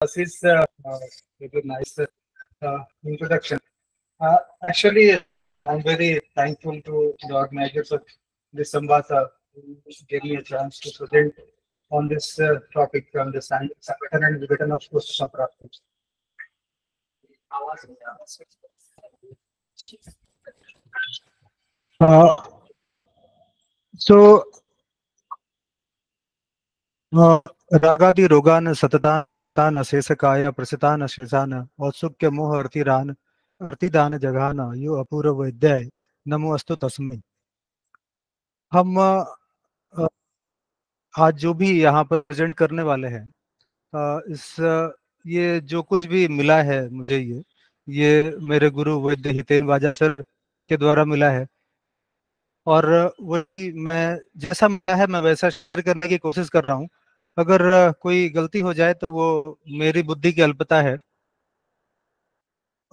This very nice introduction. Actually, I'm very thankful to the organizers of this Samvasa who gave me a chance to present on this topic on the Sangatana and Vigatana of Coast Samprapti. Uh, so, रागादि रोगान सततान अशेषकाय प्रसितान शेषान औत्सुक्य मोह अर्तिरान अर्तिदान जघान यो अपूर्व विद्याय नमो अस्तु तस्मै। हम आज जो भी यहाँ पर प्रेजेंट करने वाले हैं, ये जो कुछ भी मिला है मुझे, ये मेरे गुरु वैद्य हितेन वाजा सर के द्वारा मिला है, और वही मैं जैसा मिला है मैं वैसा शेयर करने की कोशिश कर रहा हूँ। अगर कोई गलती हो जाए तो वो मेरी बुद्धि की अल्पता है,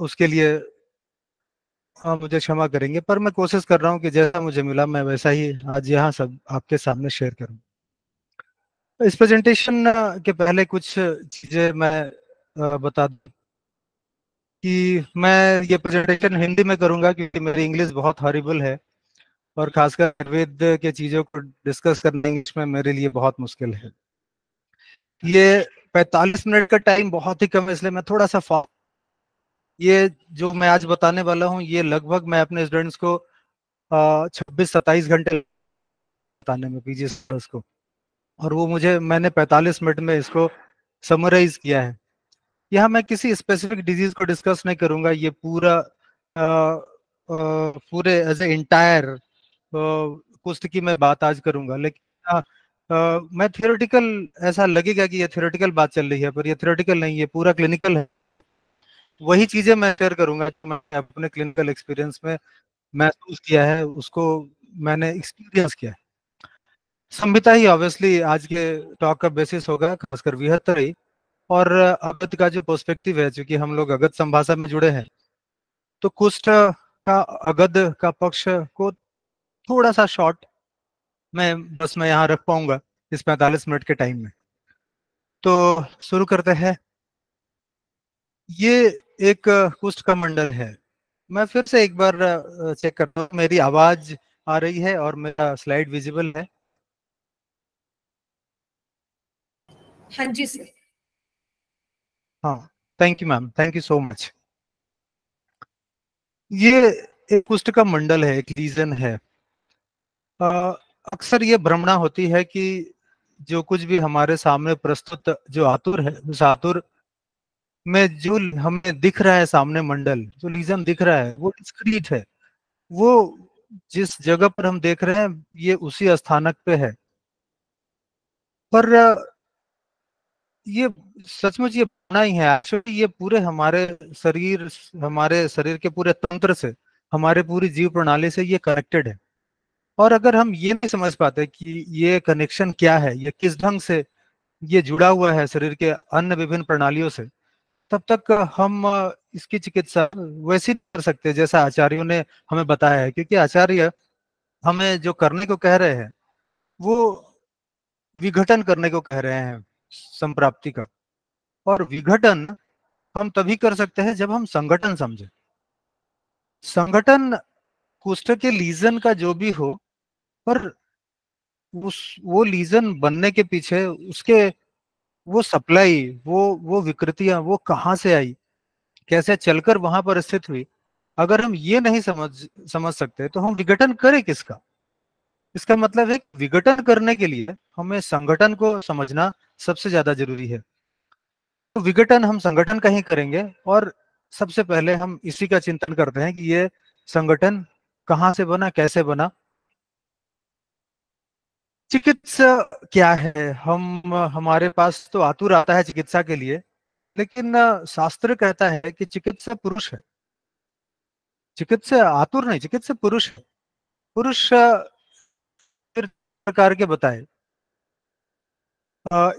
उसके लिए मुझे क्षमा करेंगे, पर मैं कोशिश कर रहा हूँ कि जैसा मुझे मिला मैं वैसा ही आज यहाँ सब आपके सामने शेयर करूँ। इस प्रेजेंटेशन के पहले कुछ चीजें मैं बता दूं कि मैं ये प्रेजेंटेशन हिंदी में करूंगा क्योंकि मेरी इंग्लिश बहुत हॉरिबल है, और खासकर आयुर्वेद के चीजों को डिस्कस करना इंग्लिश में मेरे लिए बहुत मुश्किल है। ये 45 मिनट का टाइम बहुत ही कम है, इसलिए मैं थोड़ा सा ये जो मैं आज बताने वाला हूँ ये लगभग मैं अपने स्टूडेंट्स को 26-27 घंटे बताने में पीजी को, और वो मैंने 45 मिनट में इसको समराइज किया है। यहाँ मैं किसी स्पेसिफिक डिजीज को डिस्कस नहीं करूंगा, ये पूरे एज ए इंटायर कुष्ठ की मैं बात आज करूंगा, लेकिन मैं थियोरेटिकल, ऐसा लगेगा कि ये थियोरेटिकल बात चल रही है, पर ये थियोरेटिकल नहीं, ये पूरा क्लिनिकल है। वही चीजें मैं शेयर करूंगा जो मैं अपने क्लिनिकल एक्सपीरियंस में महसूस किया है, उसको मैंने एक्सपीरियंस किया है। संहिता ही ऑब्वियसली आज के टॉक का बेसिस होगा, खासकर विहत्तरी और अगध का जो पर्सपेक्टिव है, क्योंकि हम लोग अगध संभाषा में जुड़े हैं, तो कुष्ठ का अगध का पक्ष को थोड़ा सा शॉर्ट मैं यहाँ रख पाऊंगा इस 45 मिनट के टाइम में। तो शुरू करते हैं। ये एक कुष्ठ का मंडल है। मैं फिर से एक बार चेक करता हूँ मेरी आवाज आ रही है और मेरा स्लाइड विजिबल है। हाँ जी सर। हाँ, thank you ma'am, thank you so much. ये एक कुष्ठ का मंडल है, एक लीजन है। अक्सर ये भ्रमणा होती है कि जो कुछ भी हमारे सामने प्रस्तुत जो आतुर है, उस आतुर में जो हमें दिख रहा है सामने मंडल, जो लीजन दिख रहा है वो डिस्क्रीट है, वो जिस जगह पर हम देख रहे हैं ये उसी स्थानक पे है, पर ये सचमुच ये बना ही है। एक्चुअली ये पूरे हमारे शरीर के पूरे तंत्र से, हमारे पूरी जीव प्रणाली से ये कनेक्टेड है। और अगर हम ये नहीं समझ पाते कि ये कनेक्शन क्या है, ये किस ढंग से ये जुड़ा हुआ है शरीर के अन्य विभिन्न प्रणालियों से, तब तक हम इसकी चिकित्सा वैसे ही कर सकते हैं जैसा आचार्यों ने हमें बताया है। क्योंकि आचार्य हमें जो करने को कह रहे हैं वो विघटन करने को कह रहे हैं संप्राप्ति का, और विघटन हम तभी कर सकते हैं जब हम संगठन समझे। संगठन कुष्ठ के लीजन का जो भी हो, पर वो लीजन बनने के पीछे उसके वो सप्लाई, वो विकृतियां वो कहाँ से आई, कैसे चलकर वहां पर स्थित हुई, अगर हम ये नहीं समझ सकते तो हम विघटन करें किसका। इसका मतलब है विघटन करने के लिए हमें संगठन को समझना सबसे ज्यादा जरूरी है। तो विघटन हम संगठन का ही करेंगे, और सबसे पहले हम इसी का चिंतन करते हैं कि ये संगठन कहाँ से बना, कैसे बना। चिकित्सा क्या है, हमारे पास तो आतुर आता है चिकित्सा के लिए, लेकिन शास्त्र कहता है कि चिकित्सा पुरुष है, चिकित्सा आतुर नहीं, चिकित्सा पुरुष है। पुरुष प्रकार के बताए,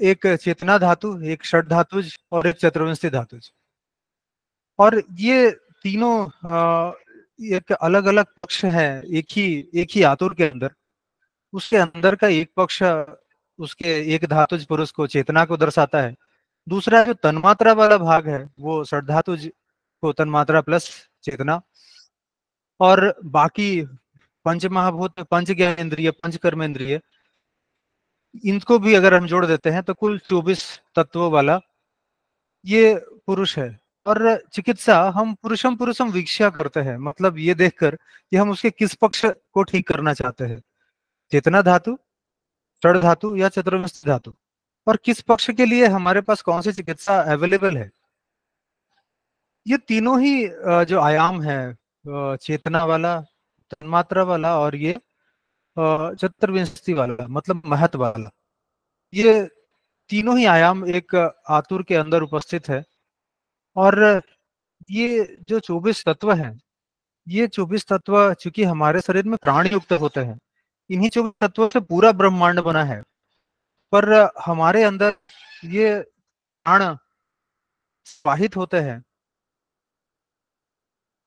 एक चेतना धातु, एक षड धातुज और एक चतुर्विंशति धातुज, और ये तीनों एक अलग अलग पक्ष है एक ही आतुर के अंदर। उसके अंदर का एक पक्ष उसके एक धातुज पुरुष को, चेतना को दर्शाता है, दूसरा जो तन्मात्रा वाला भाग है वो षड्धातु को तन्मात्रा प्लस चेतना, और बाकी पंच महाभूत, पंच ज्ञानेंद्रिय, पंच कर्मेंद्रिय, इनको भी अगर हम जोड़ देते हैं तो कुल 24 तत्वों वाला ये पुरुष है। और चिकित्सा हम पुरुषम पुरुषम वीक्षा करते हैं, मतलब ये देखकर कि हम उसके किस पक्ष को ठीक करना चाहते हैं, चेतना धातु, जड़ धातु या चतुर्विंश धातु, और किस पक्ष के लिए हमारे पास कौन सी चिकित्सा अवेलेबल है। ये तीनों ही जो आयाम है, चेतना वाला, तन्मात्रा वाला, और ये चतुर्विंशति वाला मतलब महत वाला, ये तीनों ही आयाम एक आतुर के अंदर उपस्थित है। और ये जो 24 तत्व हैं, ये 24 तत्व चूंकि हमारे शरीर में प्राण युक्त होते हैं, इन्हीं 24 तत्वों से पूरा ब्रह्मांड बना है। पर हमारे अंदर ये प्राण स्वाहित होते हैं,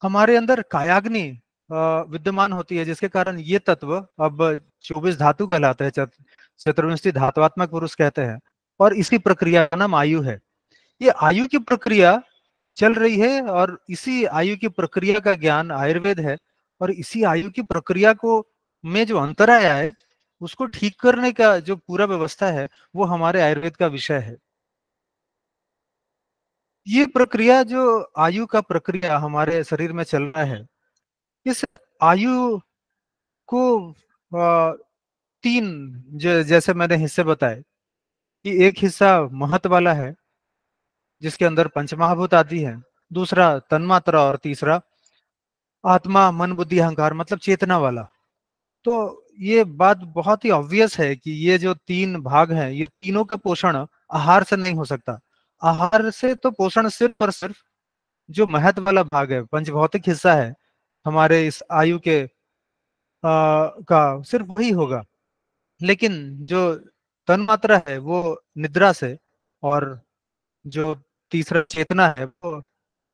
हमारे अंदर कायाग्नि विद्यमान होती है, जिसके कारण ये तत्व अब 24 धातु कहलाते हैं, चतुर्विंशति धात्वात्मक पुरुष कहते हैं। और इसी प्रक्रिया का नाम आयु है। ये आयु की प्रक्रिया चल रही है, और इसी आयु की प्रक्रिया का ज्ञान आयुर्वेद है। और इसी आयु की प्रक्रिया को में जो अंतराय है, उसको ठीक करने का जो पूरा व्यवस्था है, वो हमारे आयुर्वेद का विषय है। ये प्रक्रिया जो आयु का प्रक्रिया हमारे शरीर में चल रहा है, इस आयु को तीन, जैसे मैंने हिस्से बताए कि एक हिस्सा महत वाला है जिसके अंदर पंचमहाभूत आदि है, दूसरा तन्मात्रा, और तीसरा आत्मा मन बुद्धि अहंकार मतलब चेतना वाला। तो ये बात बहुत ही ऑब्वियस है कि ये जो तीन भाग हैं, ये तीनों का पोषण आहार से नहीं हो सकता। आहार से तो पोषण सिर्फ और सिर्फ जो महत वाला भाग है, पंचभौतिक हिस्सा है हमारे इस आयु के का, सिर्फ वही होगा। लेकिन जो तन्मात्रा है वो निद्रा से, और जो तीसरा चेतना है वो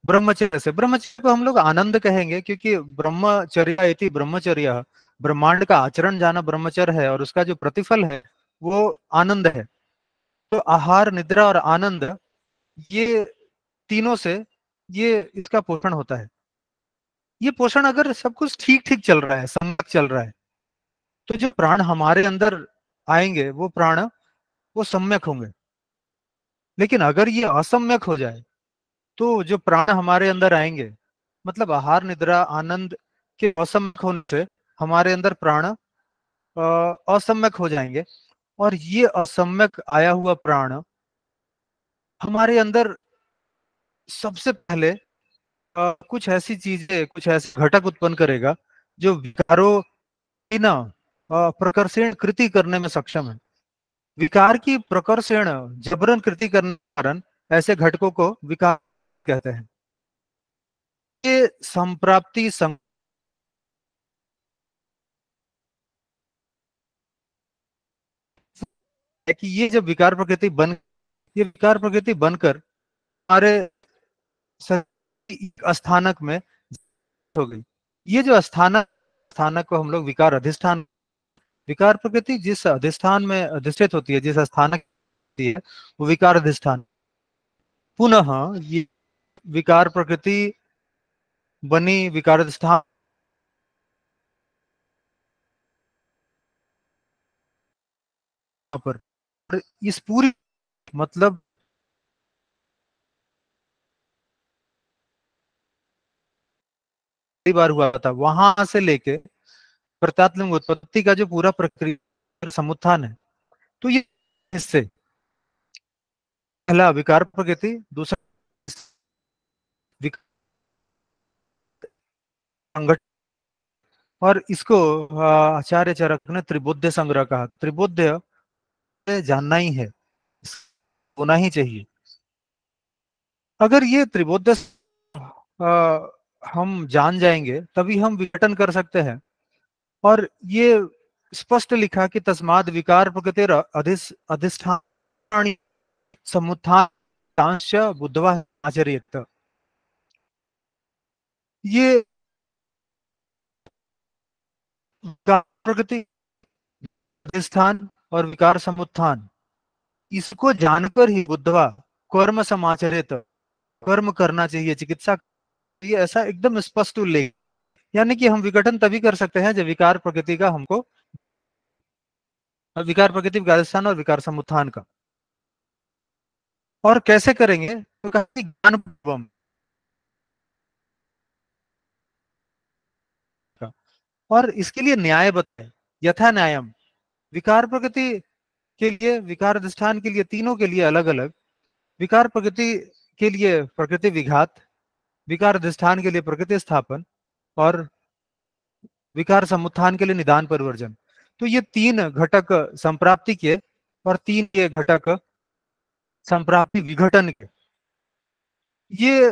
ब्रह्मचर्य से। ब्रह्मचर्य को हम लोग आनंद कहेंगे, क्योंकि ब्रह्मचर्या इति ब्रह्मचर्य, ब्रह्मांड का आचरण जाना ब्रह्मचर्य है, और उसका जो प्रतिफल है वो आनंद है। तो आहार, निद्रा और आनंद, ये तीनों से ये इसका पोषण होता है। ये पोषण अगर सब कुछ ठीक ठीक चल रहा है, सम्यक चल रहा है, तो जो प्राण हमारे अंदर आएंगे वो प्राण वो सम्यक होंगे। लेकिन अगर ये असम्यक हो जाए, तो जो प्राण हमारे अंदर आएंगे, मतलब आहार, निद्रा, आनंद के असम्यक होने से हमारे अंदर प्राण असम्यक हो जाएंगे। और ये असम्यक आया हुआ प्राण हमारे अंदर सबसे पहले कुछ ऐसी चीजें, कुछ ऐसे घटक उत्पन्न करेगा जो विकारों की ना प्रकर्षण कृति करने में सक्षम है। विकार की प्रकर्षण, जबरन कृति करने के कारण ऐसे घटकों को विकार कहते हैं। ये संप्राप्ति है कि ये जब विकार प्रकृति बन, ये विकार प्रकृति बनकर हमारे स्थानक में हो गई। ये जो स्थानक, स्थानक को हम लोग विकार अधिष्ठान, विकार प्रकृति जिस अधिष्ठान में अधिष्ठित होती है, जिस स्थानक होती है, वो विकार अधिष्ठान। पुनः ये विकार प्रकृति बनी विकार अधिष्ठान पर, और इस पूरी मतलब कई बार हुआ था, वहां से लेके प्रत्यात्म उत्पत्ति का जो पूरा प्रक्रिया समुत्थान है। तो ये इससे पहला विकार प्रकृति, दूसरा संगठन, और इसको आचार्य चरक ने त्रिबुद्ध संग्रह कहा। त्रिबुद्ध जानना ही है, होना ही चाहिए। अगर ये त्रिबुद्ध हम जान जाएंगे, तभी हम विघटन कर सकते हैं। और ये स्पष्ट लिखा कि तस्माद विकार प्रकृतिर अधिष्ठान समुत्थान बुद्धवा आचर्येत। ये विकार प्रकृति, अधिष्ठान और विकार समुत्थान, इसको जानकर ही बुद्धवा कर्म समाचरित, कर्म करना चाहिए, चिकित्सा, ये ऐसा एकदम स्पष्ट उल्लेख। यानी कि हम विघटन तभी कर सकते हैं जब विकार प्रकृति का हमको, विकार प्रकृति, विकार स्थान और विकार समुत्थान का। और कैसे करेंगे, तो कहा कि ज्ञानपूर्वम का। और इसके लिए न्याय बताए, यथा न्यायम, विकार प्रकृति के लिए, विकार अधिष्ठान के लिए, तीनों के लिए अलग अलग। विकार प्रकृति के लिए प्रकृति विघात, विकार अधिष्ठान के लिए प्रकृति स्थापन, और विकार समुत्थान के लिए निदान परिवर्जन। तो ये तीन घटक संप्राप्ति के, और तीन ये घटक संप्राप्ति विघटन के। ये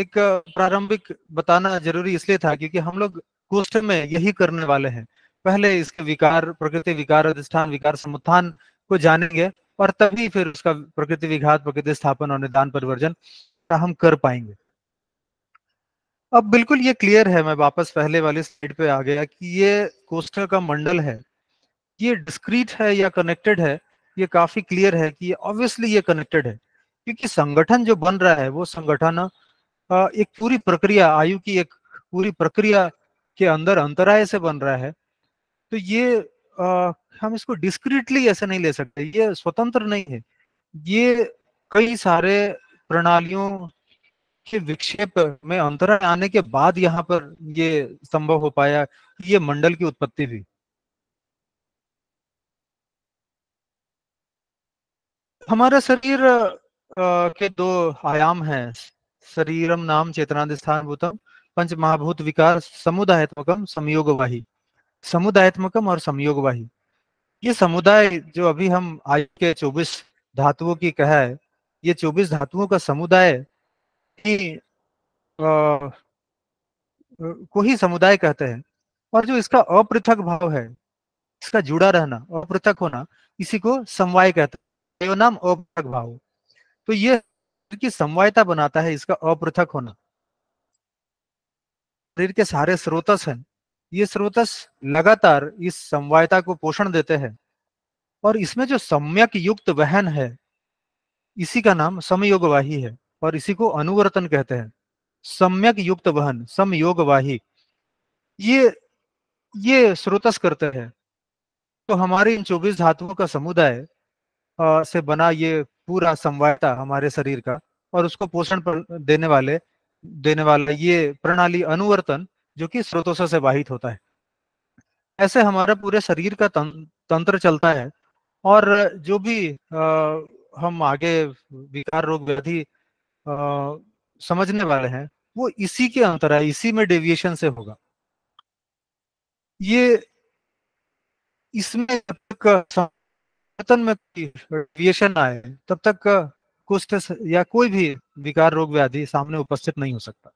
एक प्रारंभिक बताना जरूरी इसलिए था क्योंकि हम लोग कोष्ठ में यही करने वाले हैं। पहले इसके विकार प्रकृति, विकार अधिष्ठान, विकार समुत्थान को जानेंगे, और तभी फिर उसका प्रकृति विघात, प्रकृति स्थापन और निदान परिवर्जन का हम कर पाएंगे। अब बिल्कुल ये क्लियर है, मैं वापस पहले वाली स्लाइड पे आ गया, कि ये कोष्ठ का मंडल है, ये डिस्क्रीट है या कनेक्टेड है। ये काफी क्लियर है कि ऑब्वियसली ये कनेक्टेड है, क्योंकि संगठन जो बन रहा है वो संगठन एक पूरी प्रक्रिया, आयु की एक पूरी प्रक्रिया के अंदर अंतराय से बन रहा है। तो ये हम इसको डिस्क्रीटली ऐसे नहीं ले सकते, ये स्वतंत्र नहीं है। ये कई सारे प्रणालियों के विक्षेप में अंतराय आने के बाद यहाँ पर ये संभव हो पाया कि ये मंडल की उत्पत्ति भी। हमारा शरीर के दो आयाम हैं, शरीरम नाम चेतनाधिष्ठान भूतम, पंच महाभूत विकार समुदायत्मकम संयोगवाही, समुदायत्मकम और संयोगवाही। ये समुदाय जो अभी हम आयु के 24 धातुओं की कहा है, ये 24 धातुओं का समुदाय ही को ही समुदाय कहते हैं। और जो इसका अपृथक भाव है, इसका जुड़ा रहना, अपृथक होना, इसी को समवाय कहते हैं, एवं नाम अपृथक भाव। तो ये की समवायता बनाता है इसका अपृथक होना। शरीर के सारे स्रोतस हैं, ये स्रोतस लगातार इस समवायता को पोषण देते हैं, और इसमें जो सम्यक युक्त वहन है, इसी का नाम समयोगवाही है, और इसी को अनुवर्तन कहते हैं। सम्यक युक्त वहन, समयोगवाही, ये ये स्रोतस करते हैं। तो हमारे इन 24 धातुओं का समुदाय से बना ये पूरा समवायता हमारे शरीर का, और उसको पोषण देने वाला ये प्रणाली अनुवर्तन, जो कि स्रोतों से वाहित होता है। ऐसे हमारा पूरे शरीर का तंत्र चलता है। और जो भी हम आगे विकार रोग व्याधि समझने वाले हैं, वो इसी के अंतराय, इसी में डेविएशन से होगा। ये इसमें जब तक संवर्तन में डेविएशन आए, तब तक कुष्ठ या कोई भी विकार रोग व्याधि सामने उपस्थित नहीं हो सकता।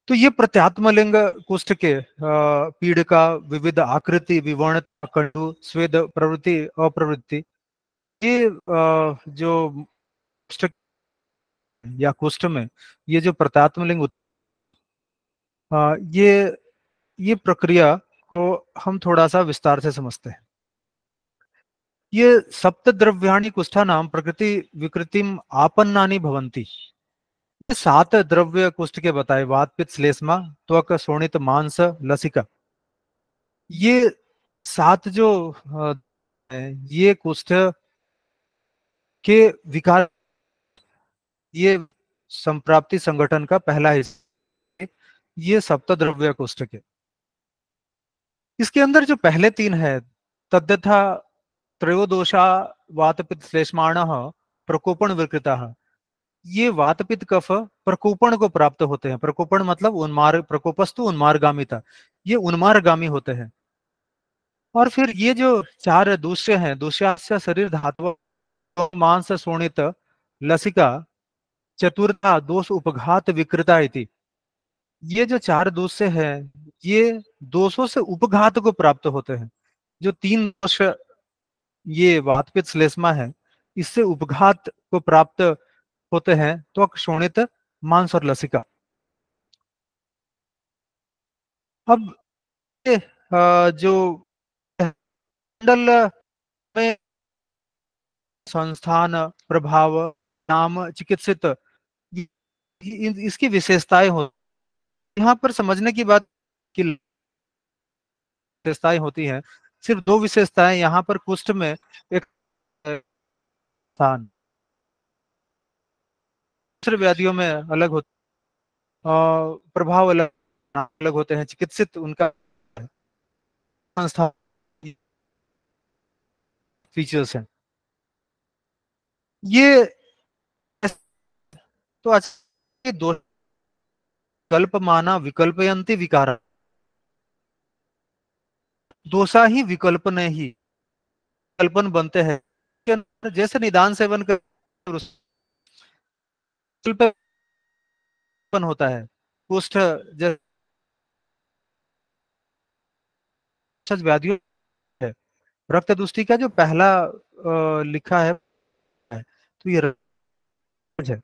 तो ये प्रत्यात्मलिंग कुष्ठ के पीड़ का विविध आकृति, विवर्णता, कंडु, स्वेद प्रवृत्ति, अप्रवृत्ति, ये जो कुष्ठ या कुष्ठ में ये जो प्रत्यात्मलिंग ये प्रक्रिया को हम थोड़ा सा विस्तार से समझते हैं। ये सप्त द्रव्याणि कुष्ठा नाम प्रकृति विकृतिम आपन्नानि भवंती। ये 7 द्रव्य कुष्ठ के बताए, वात पित्त श्लेष्मा त्वक शोणित मांस लसिका। ये 7 जो ये कुष्ठ के विकार, ये संप्राप्ति संगठन का पहला हिस्सा, ये सप्त द्रव्य कुष्ठ के। इसके अंदर जो पहले 3 है, तद्यथा त्रयोदोषा वातपित्त श्लेष्माण प्रकोपण विकृता, ये वातपित्त कफ प्रकोपण को प्राप्त होते हैं। प्रकोपण मतलब उन्मार्ग, प्रकोपस्तु उन्मार्गामिता, ये उन्मार्गामी होते हैं। और फिर ये जो 4 दूसरे हैं, दूसरा शरीर धातु मांस शोणित लसिका चतुर्था दोष उपघात विकृता इति। ये जो 4 दोष हैं, ये दोषों से उपघात को प्राप्त होते हैं। जो 3 दोष ये वातपित्त श्लेष्मा है, इससे उपघात को प्राप्त होते हैं त्वक शोणित मांस और लसिका। अब जो मंडल में संस्थान, प्रभाव, नाम, चिकित्सित, इसकी विशेषताएं हो। यहाँ पर समझने की बात कि विशेषताएं होती हैं, सिर्फ दो विशेषताएं यहाँ पर कुष्ठ में। एक स्थान, दूसरे व्याधियों में अलग होते, प्रभाव अलग अलग होते हैं, चिकित्सित उनका संस्थान फीचर्स हैं। ये तो आज ये दो विकल्प माना विकल्पयंती विकार, दोषा ही विकल्पन ही विकल्पन बनते हैं। जैसे निदान सेवन कर विकल्पन होता है, कुष्ठ जैसे व्याधियों है। रक्त दुष्टि का जो पहला लिखा है तो ये रज है।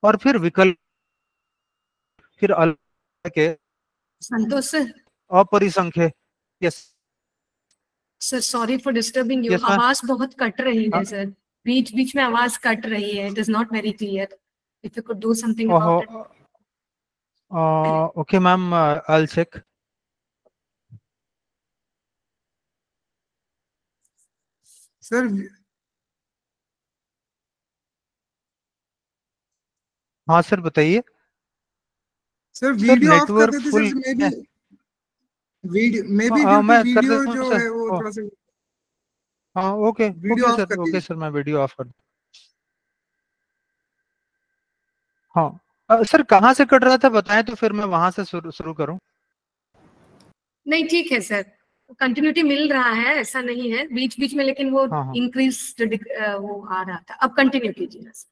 और फिर विकल्प, फिर अलग के संतोष सर, अपरिसंख्य। Yes sir sorry for disturbing you, yes ma'am. आवाज बहुत कट रही है सर, बीच बीच में आवाज कट रही है, it is not very clear, if you could do something ओहो, about it. Okay ma'am, I check. Sir हाँ सर बताइए। सर सर वीडियो ऑफ कर नेटवर्क देते फुल सर, मे बी है। ड्यू टू मैं कर वीडियो देता हूँ जो सर। है वो थोड़ा सा हाँ okay video okay of sir, कर ओके दीजिए। सर, मैं वीडियो ऑफ कर। हाँ सर कहाँ से कट रहा था बताएं तो फिर मैं वहां से शुरू शुरू करूँ। नहीं ठीक है सर, कंटिन्यूटी मिल रहा है, ऐसा नहीं है बीच बीच में, लेकिन वो हाँ हाँ इंक्रीज वो आ रहा था। अब कंटिन्यू कीजिए सर।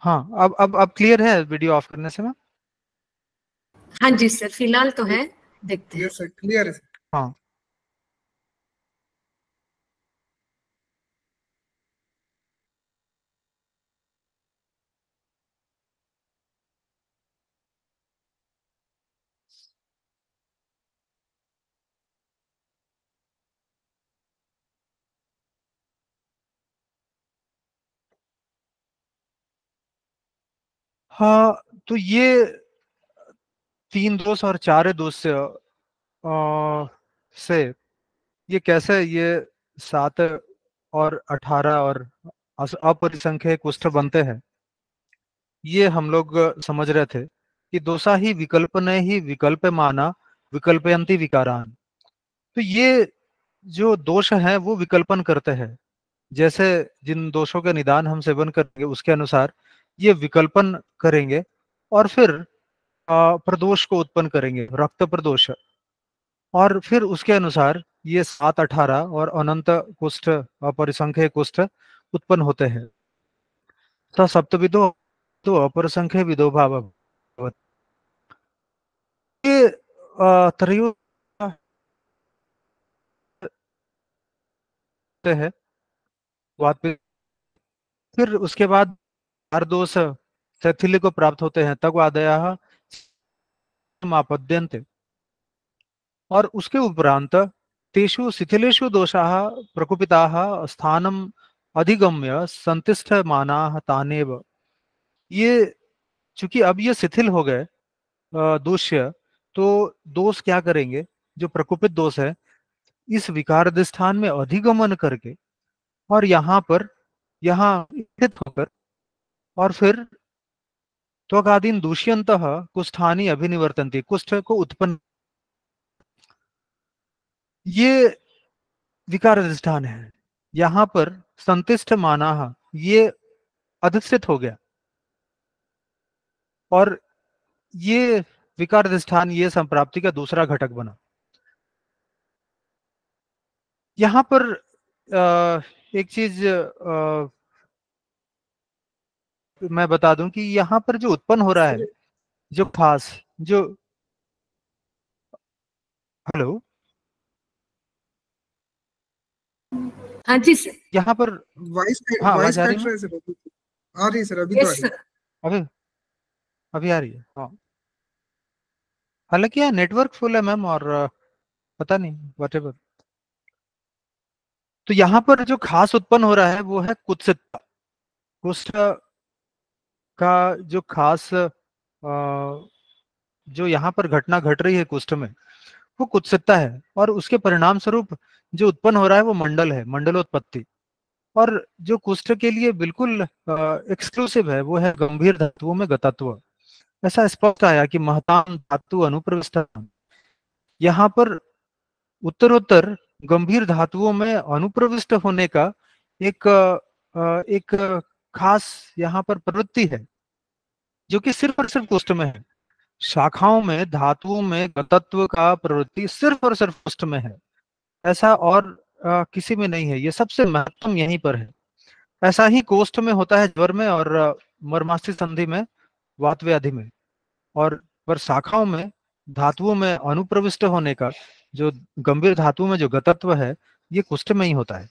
हाँ, अब क्लियर है वीडियो ऑफ करने से मैम। हाँ जी सर, फिलहाल तो है, देखते हैं। यस सर, क्लियर है सर। हाँ हाँ, तो ये 3 दोष और 4 दोष से ये कैसे ये 7 और 18 और अपरिसंख्य कुष्ठ बनते हैं, ये हम लोग समझ रहे थे कि दोषा ही विकल्पन ही विकल्प माना विकल्पयंती विकारान। तो ये जो दोष हैं वो विकल्पन करते हैं। जैसे जिन दोषों का निदान हम सेवन करेंगे उसके अनुसार ये विकल्पन करेंगे और फिर प्रदोष को उत्पन्न करेंगे, रक्त प्रदोष। और फिर उसके अनुसार ये 7, 18 और अनंत कुष्ठ, अपरिसंख्य कुष्ठ उत्पन्न होते हैं। तो सप्तविदो तो अपरिसंख्य विदो भाव भवति। ये त्रयो है बात पे। फिर उसके बाद 4 दोष शैथिल्य को प्राप्त होते हैं, तक आदया समापद्यन्ते। और उसके उपरांत तेषु शिथिलेषु दोषाः प्रकुपिताः स्थानम अधिगम्य संतिष्ठमानाः तानेव। ये चूंकि अब ये शिथिल हो गए दोष्य, तो दोष क्या करेंगे, जो प्रकुपित दोष है इस विकार अधिष्ठान में अधिगमन करके और यहाँ स्थित होकर और फिर त्वगादीन दूष्यंतः कुष्ठानि अभिनिवर्तन्ति, कुष्ठ को उत्पन्न। ये विकार अधिष्ठान है, यहाँ पर संतिष्ठ माना ये अधिष्ठित हो गया। और ये विकार अधिष्ठान ये संप्राप्ति का दूसरा घटक बना। यहाँ पर एक चीज मैं बता दूं कि यहाँ पर जो उत्पन्न हो रहा है, जो खास जो, हेलो, हाँ जी सर। यहाँ पर वॉइस हाँ आवाज वॉइस आ रही कट है? रहा है सर, आ रही है सर, अभी तो आ यस रही है। सर। अभी अभी आ रही है हाँ। हालांकि यहाँ नेटवर्क फुल है मैम, और पता नहीं वट एवर। तो यहाँ पर जो खास उत्पन्न हो रहा है वो है कुत्सितता। कुष्ठ का जो खास जो यहाँ पर घटना घट रही है कुष्ठ में, वो कुत्सितता है, और उसके परिणाम स्वरूप जो उत्पन्न हो रहा है वो मंडल है, मंडलोत्पत्ति। और जो कुष्ठ के लिए बिल्कुल एक्सक्लूसिव है वो है गंभीर धातुओं में गतत्व। ऐसा स्पष्ट आया कि महताम धातु अनुप्रविष्ट, यहाँ पर उत्तरोत्तर गंभीर धातुओं में अनुप्रविष्ट होने का एक खास यहाँ पर प्रवृत्ति है, जो कि सिर्फ और सिर्फ कुष्ठ में है। शाखाओं में धातुओं में गतत्व का प्रवृत्ति सिर्फ और सिर्फ कुष्ठ में है, ऐसा और किसी में नहीं है। ये सबसे महत्तम यहीं पर है। ऐसा ही कोष्ठ में होता है ज्वर में, और मर्मास्थि संधि में, वात व्याधि में। और पर शाखाओं में धातुओं में अनुप्रविष्ट होने का, जो गंभीर धातुओं में जो गतत्व है, ये कुष्ठ में ही होता है।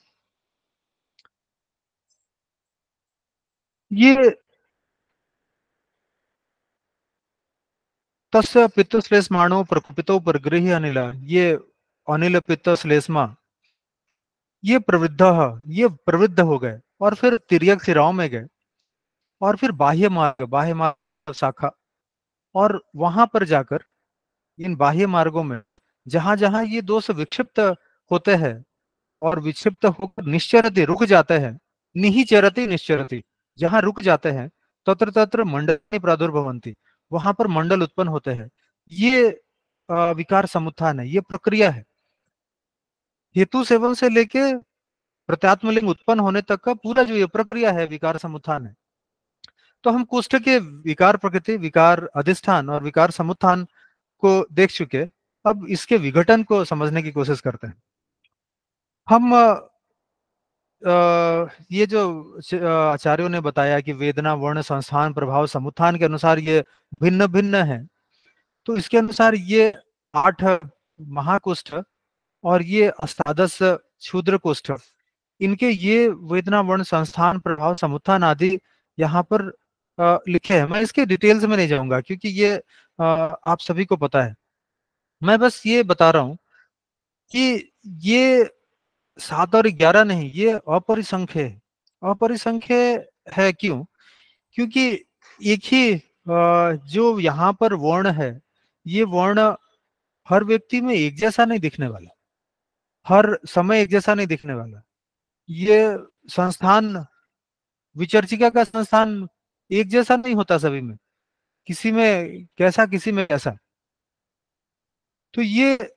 ये तस्य पित्त श्लेष्माणो प्रकुपितो परगृह्य अनिल, ये अनिल पित्त श्लेष्मा ये ये प्रवृद्ध हो गए, और फिर तिर्यक शिराओं में गए, और फिर बाह्य मार्ग शाखा, और वहां पर जाकर इन बाह्य मार्गों में जहां जहां ये दोष विक्षिप्त होते हैं और विक्षिप्त होकर निश्चरति रुक जाते हैं, निहिचरति निश्चरति, जहां रुक जाते हैं, तत्र तत्र मंडली प्रादुर्भवंती, वहां पर मंडल उत्पन्न होते हैं। ये विकार समुत्थान है, ये प्रक्रिया है। हेतु सेवन से लेके प्रत्यात्मलिंग उत्पन्न होने तक का पूरा जो ये प्रक्रिया है, विकार समुत्थान है। तो हम कोष्ठ के विकार प्रकृति, विकार अधिष्ठान और विकार समुत्थान को देख चुके। अब इसके विघटन को समझने की कोशिश करते हैं। हम ये जो आचार्यों ने बताया कि वेदना वर्ण संस्थान प्रभाव समुत्थान के अनुसार ये भिन्न भिन्न है, तो इसके अनुसार ये 8 महाकुष्ठ और ये अष्टादश क्षुद्र कुष्ठ, इनके ये वेदना वर्ण संस्थान प्रभाव समुत्थान आदि यहाँ पर लिखे हैं। मैं इसके डिटेल्स में नहीं जाऊंगा क्योंकि ये आप सभी को पता है। मैं बस ये बता रहा हूं कि ये 7 और 11 नहीं, ये अपरिसंख्य है। अपरिसंख्य है क्यों? क्योंकि एक ही जो यहाँ पर वर्ण है, ये वर्ण हर व्यक्ति में एक जैसा नहीं दिखने वाला, हर समय एक जैसा नहीं दिखने वाला। ये संस्थान, विचर्चिका का संस्थान एक जैसा नहीं होता सभी में, किसी में कैसा किसी में कैसा। तो ये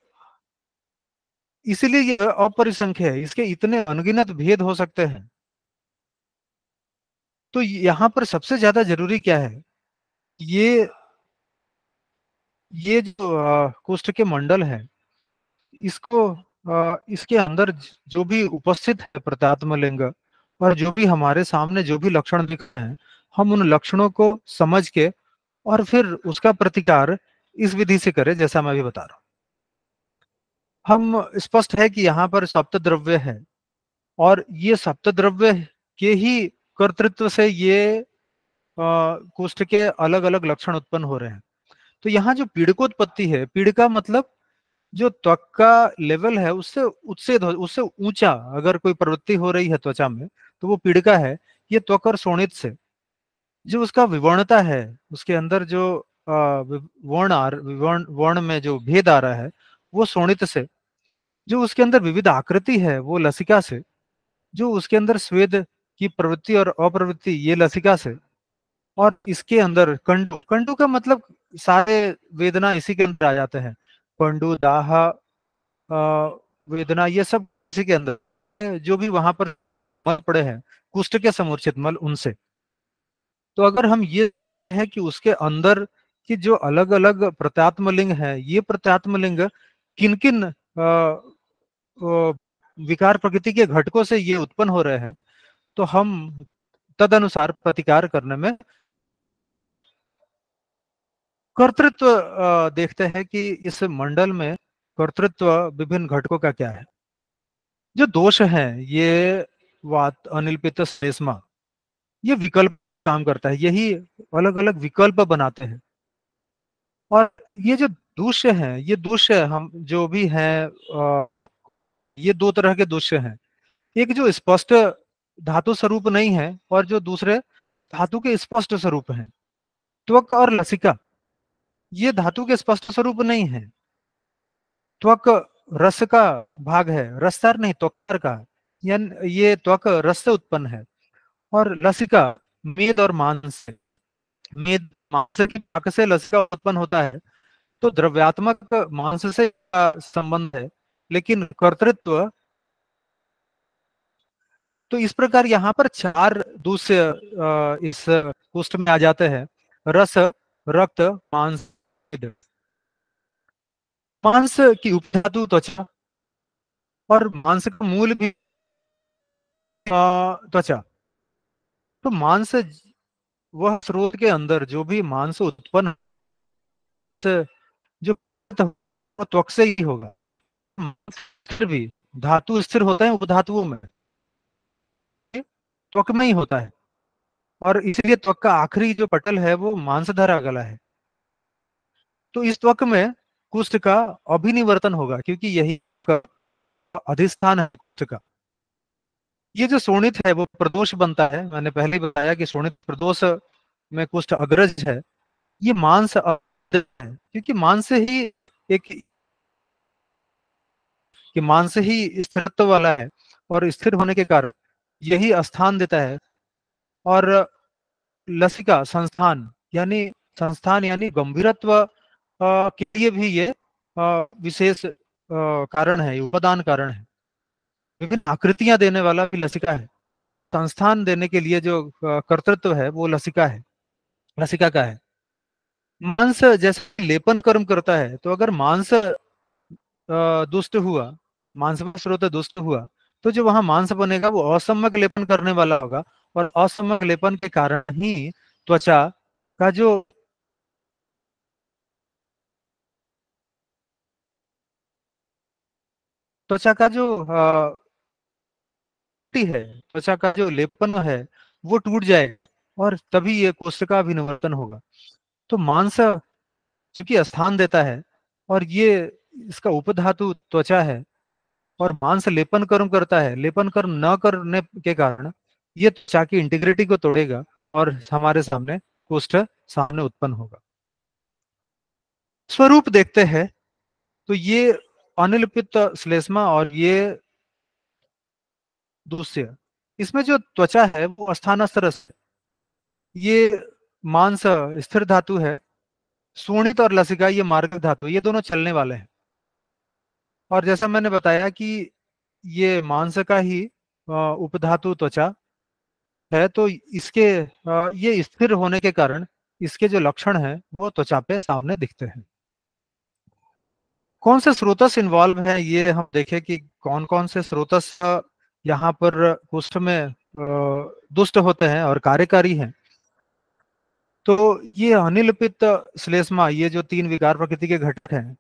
इसलिए ये अपरिसंख्य है, इसके इतने अनगिनत भेद हो सकते हैं। तो यहाँ पर सबसे ज्यादा जरूरी क्या है? ये जो कोष्ठ के मंडल है, इसको इसके अंदर जो भी उपस्थित है प्रत्यात्म लिंग, और जो भी हमारे सामने जो भी लक्षण दिख रहे हैं, हम उन लक्षणों को समझ के और फिर उसका प्रतिकार इस विधि से करें जैसा मैं अभी बता रहा हूं। हम स्पष्ट है कि यहाँ पर सप्त द्रव्य है, और ये सप्त द्रव्य के ही कर्तृत्व से ये कोष्ठ के अलग अलग लक्षण उत्पन्न हो रहे हैं। तो यहाँ जो पीड़कोत्पत्ति है, पीड़िका मतलब जो त्वक का लेवल है उससे उत्सेद हो, उससे ऊंचा अगर कोई प्रवृत्ति हो रही है त्वचा में, तो वो पीड़िका है। ये त्वक और शोणित से जो उसका विवर्णता है, उसके अंदर जो वर्ण में जो भेद आ रहा है, वो शोणित से। जो उसके अंदर विविध आकृति है, वो लसिका से। जो उसके अंदर स्वेद की प्रवृत्ति और अप्रवृत्ति, ये लसिका से। और इसके अंदर कंडु, कंडु का मतलब सारे वेदना इसी के अंदर आ जाते हैं। पंडु, दाह, वेदना, ये सब इसी के अंदर, जो भी वहां पर मल पड़े हैं, कुष्ठ के समूर्छित मल, उनसे। तो अगर हम ये है कि उसके अंदर की जो अलग अलग प्रत्यात्म लिंग है, ये प्रत्यात्म लिंग किन किन विकार प्रकृति के घटकों से ये उत्पन्न हो रहे हैं, तो हम तदनुसार प्रतिकार करने में कर्तृत्व देखते हैं कि इस मंडल में कर्तृत्व विभिन्न घटकों का क्या है। जो दोष है, ये वात, अनिल, पित्त, श्लेष्मा, ये विकल्प काम करता है, यही अलग अलग विकल्प बनाते हैं। और ये जो दूष्य है, ये दूष्य हम जो भी हैं, ये 2 तरह के दूष्य हैं। एक जो स्पष्ट धातु स्वरूप नहीं है और जो दूसरे धातु के स्पष्ट स्वरूप हैं। त्वक और लसिका ये धातु के स्पष्ट स्वरूप नहीं है। त्वक रस का भाग है, रससार नहीं त्वकर का, यानी ये त्वक रस से उत्पन्न है। और लसिका मेद और मांस से, मेद मांस की पाक से लसिका उत्पन्न होता है। तो द्रव्यात्मक मांस से संबंध है, लेकिन कर्तृत्व, तो इस प्रकार यहाँ पर 4 दूसरे इस पुष्ट में आ जाते हैं। रस, रक्त, मांस, मेद। मांस की उपधातु त्वचा और मांस का मूल भी त्वचा। तो मांस वह स्रोत के अंदर जो भी मांस उत्पन्न जो त्वक से ही होगा। फिर भी धातु स्थिर होते हैं उपधातुओं में, त्वक में ही होता है। और इसलिए त्वक का आखिरी जो पटल है वो मांसधरा गला है। तो इस त्वक में कुष्ठ का अभिनिवर्तन होगा, क्योंकि यही अधिष्ठान है कुष्ठ का। ये जो शोणित है वो प्रदोष बनता है। मैंने पहले ही बताया कि शोणित प्रदोष में कुष्ठ अग्रज है। ये मांस है, क्योंकि मांस से ही एक कि मांस ही स्थिरत्व वाला है और स्थिर होने के कारण यही स्थान देता है। और लसिका संस्थान यानी गंभीरत्व के लिए भी ये विशेष कारण है, उपादान कारण है। विभिन्न आकृतियां देने वाला भी लसिका है। संस्थान देने के लिए जो कर्तृत्व है वो लसिका का है। मांस जैसे लेपन कर्म करता है, तो अगर मांस दुष्ट हुआ, मांस का स्रोत दुष्ट हुआ, तो जो वहां मांस बनेगा वो असम्यक लेपन करने वाला होगा। और असम्यक लेपन के कारण ही त्वचा का जो त्वचा का जो है, त्वचा का जो लेपन है वो टूट जाएगा और तभी ये कोष्ठका अभिनिवर्तन होगा। तो मांस चूंकि स्थान देता है और ये इसका उपधातु त्वचा है और मांस लेपन कर्म करता है, लेपन कर्म न करने के कारण ये त्वचा की इंटीग्रिटी को तोड़ेगा और हमारे सामने कोष्ठ सामने उत्पन्न होगा। स्वरूप देखते हैं तो ये अनिलिपित श्लेष्मा और ये दूसरे, इसमें जो त्वचा है वो स्थानास्तरस है। ये मांस स्थिर धातु है, शोणित और लसिका ये मार्ग धातु, ये दोनों चलने वाले हैं। और जैसा मैंने बताया कि ये मांस का ही उपधातु त्वचा है, तो इसके ये स्थिर होने के कारण इसके जो लक्षण है वो त्वचा पे सामने दिखते हैं। कौन से स्रोतस इन्वॉल्व है ये हम देखें कि कौन कौन से स्रोतस यहाँ पर कुष्ठ में दुष्ट होते हैं और कार्यकारी हैं। तो ये अनिलिपित श्लेष्मा, ये जो 3 विकार प्रकृति के घटक हैं,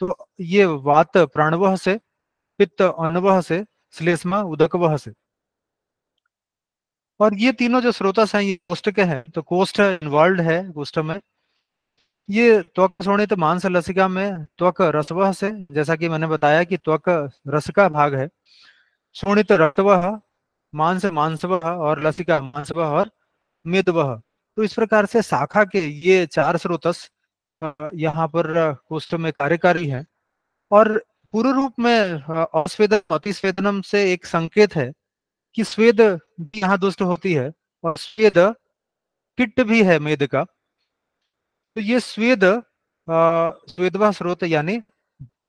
तो ये वात प्राणवह से, पित्त अनवह से, श्लेष्मा उदकवह से। और ये तीनों जो स्रोतस हैं ये कोष्ठ के हैं। तो कोष्ठ इन्वॉल्व है कोष्ठ में। ये त्वक शोणित मांस लसिका में त्वक रसवह से, जैसा कि मैंने बताया कि त्वक रस का भाग है। शोणित रक्तवह, मांस मांसवह और लसिका मांसवह और मेदवह। तो इस प्रकार से शाखा के ये 4 स्रोतस यहाँ पर कोष्ठ में कार्यकारी है। और पूर्व रूप में अस्वेदन अतिस्वेदनम से एक संकेत है कि स्वेद भी यहाँ दुष्ट होती है और स्वेद किट भी है मेद का। तो ये स्वेद स्वेदवा स्रोत यानी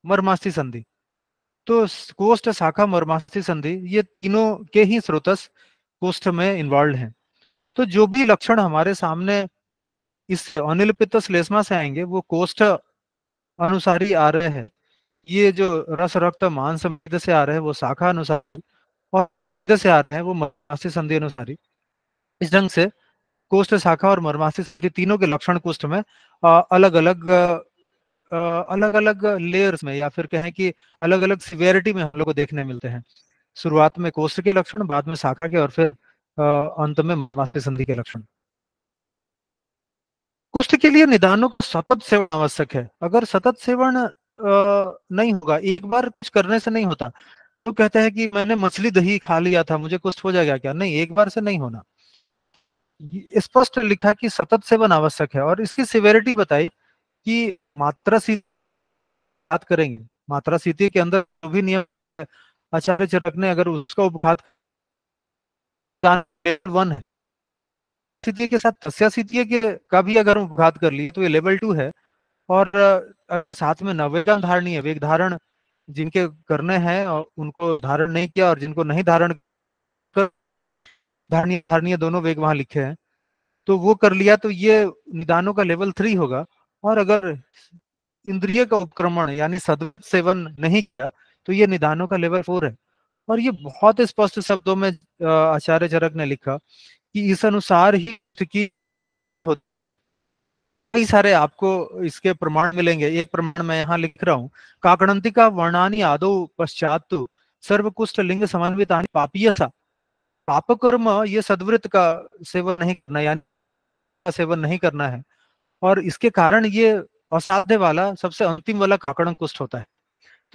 मर्मास्थि संधि। तो कोष्ठ शाखा मर्मास्थि संधि ये तीनों के ही स्रोतस कोष्ठ में इन्वॉल्व हैं। तो जो भी लक्षण हमारे सामने इस अनिलिपित श्लेष्मा से आएंगे वो कोष्ठ अनुसारी आ रहे हैं। ये जो रस रक्त मांस मेद से आ रहे हैं वो शाखा अनुसारी, और मेद से आ रहे हैं वो मर्मास्थि संधि अनुसारी। इस ढंग से कोष्ठ शाखा और मर्मास्थि संधि तीनों के लक्षण कोष्ठ में अलग अलग लेयर्स में, या फिर कहें कि अलग अलग सिवियरिटी में हम लोग को देखने मिलते हैं। शुरुआत में कोष्ठ के लक्षण, बाद में शाखा के, और फिर अंत में मर्मास्थि संधि के लक्षण। कुष्ठ के लिए निदानों का सतत सेवन आवश्यक है। अगर सतत सेवन नहीं होगा, एक बार कुछ करने से नहीं होता, तो कहते हैं कि मैंने मछली दही खा लिया था, मुझे कुछ हो जाएगा क्या? नहीं, एक बार से नहीं होना। स्पष्ट लिखा कि सतत सेवन आवश्यक है। और इसकी सिवेरिटी बताई कि मात्रा सी बात करेंगे, मात्रा सीति के अंदर जो भी नियम आचार्य चरक ने अगर उसका उपघात 1 है, स्थिति के साथ तस्या स्थिति के का भी अगर उपघात कर ली तो ये लेवल 2 है। और साथ में नवेगान धारणीय वेग धारण जिनके करने हैं और उनको धारण नहीं किया, और जिनको नहीं धारण कर धारणीय धारणीय दोनों वेग वहां लिखे हैं, तो वो कर लिया तो ये निदानों का लेवल 3 होगा। और अगर इंद्रिय का उपक्रमण यानी सद्वृत सेवन नहीं किया तो ये निदानों का लेवल 4 है। और ये बहुत स्पष्ट शब्दों में आचार्य चरक ने लिखा कि इस अनुसार ही की कई सारे आपको इसके प्रमाण मिलेंगे। एक प्रमाण मैं यहाँ लिख रहा हूँ, काकणंतिका वर्णानी आदो पश्चात सर्वकुष्ठ लिंग समन्वितानि पापीयसा। पाप कर्म ये सद्वृत का सेवन नहीं करना, यानी का सेवन नहीं करना है। और इसके कारण ये असाध्य वाला सबसे अंतिम वाला काकण कुष्ठ होता है।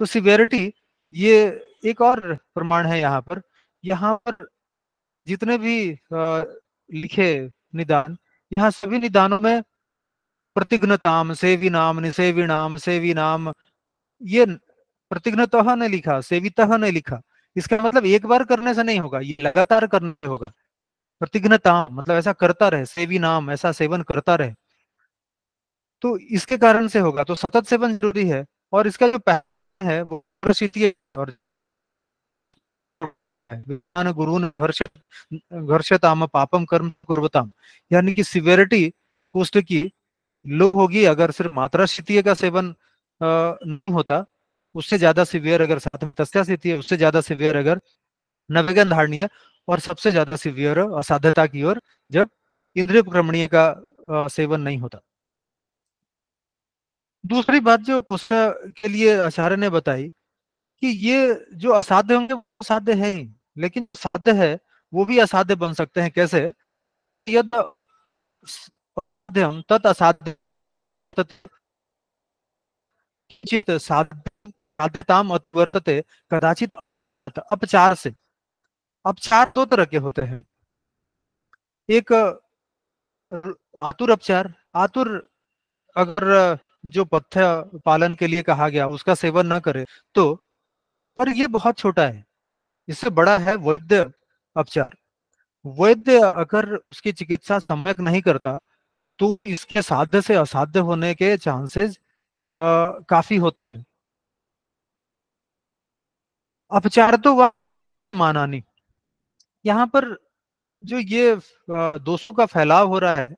तो सिवियरिटी ये एक और प्रमाण है यहाँ पर जितने भी लिखे निदान, यहाँ सभी निदानों में प्रतिघ्नताम सेविनाम निसेविनाम सेविनाम, ये प्रतिघ्नतः ने लिखा, सेवितः ने लिखा। इसका मतलब एक बार करने से नहीं होगा, ये लगातार करने से होगा। प्रतिघ्नताम मतलब ऐसा करता रहे, सेविनाम ऐसा सेवन करता रहे, तो इसके कारण से होगा। तो सतत सेवन जरूरी है। और इसका जो पहला है वो प्रसिद्धि और गुरु घर्षताम पापम कर्म कुर्वताम, यानी कि सिवियरिटी कुष्ठ की लो होगी अगर सिर्फ मात्रा स्थिति का सेवन नहीं होता, उससे ज्यादा सिवियर अगर साथ में तस्या स्थिति है, उससे ज्यादा सिवियर अगर नवेगन धारणीय, और सबसे ज्यादा सिवियर असाध्यता की ओर जब इंद्रिय क्रमणीय का सेवन नहीं होता। दूसरी बात जो पुस्तक के लिए आचार्य ने बताई कि ये जो असाध्य होंगे वो साध्य है ही, लेकिन साध्य है वो भी असाध्य बन सकते हैं। कैसे? यद साध्यम तत् असाध्य चित साध्यताम वर्तते कदाचित अपचार से। अपचार दो तरह के होते हैं, एक आतुर अपचार। आतुर अगर जो पथ्य पालन के लिए कहा गया उसका सेवन न करे तो, पर ये बहुत छोटा है, इससे बड़ा है वैद्य अपचार। वैद्य अगर उसकी चिकित्सा सम्यक नहीं करता तो इसके साध्य से असाध्य होने के चांसेस काफी होते हैं। अपचार तो वह माना नहीं। यहाँ पर जो ये दोषों का फैलाव हो रहा है,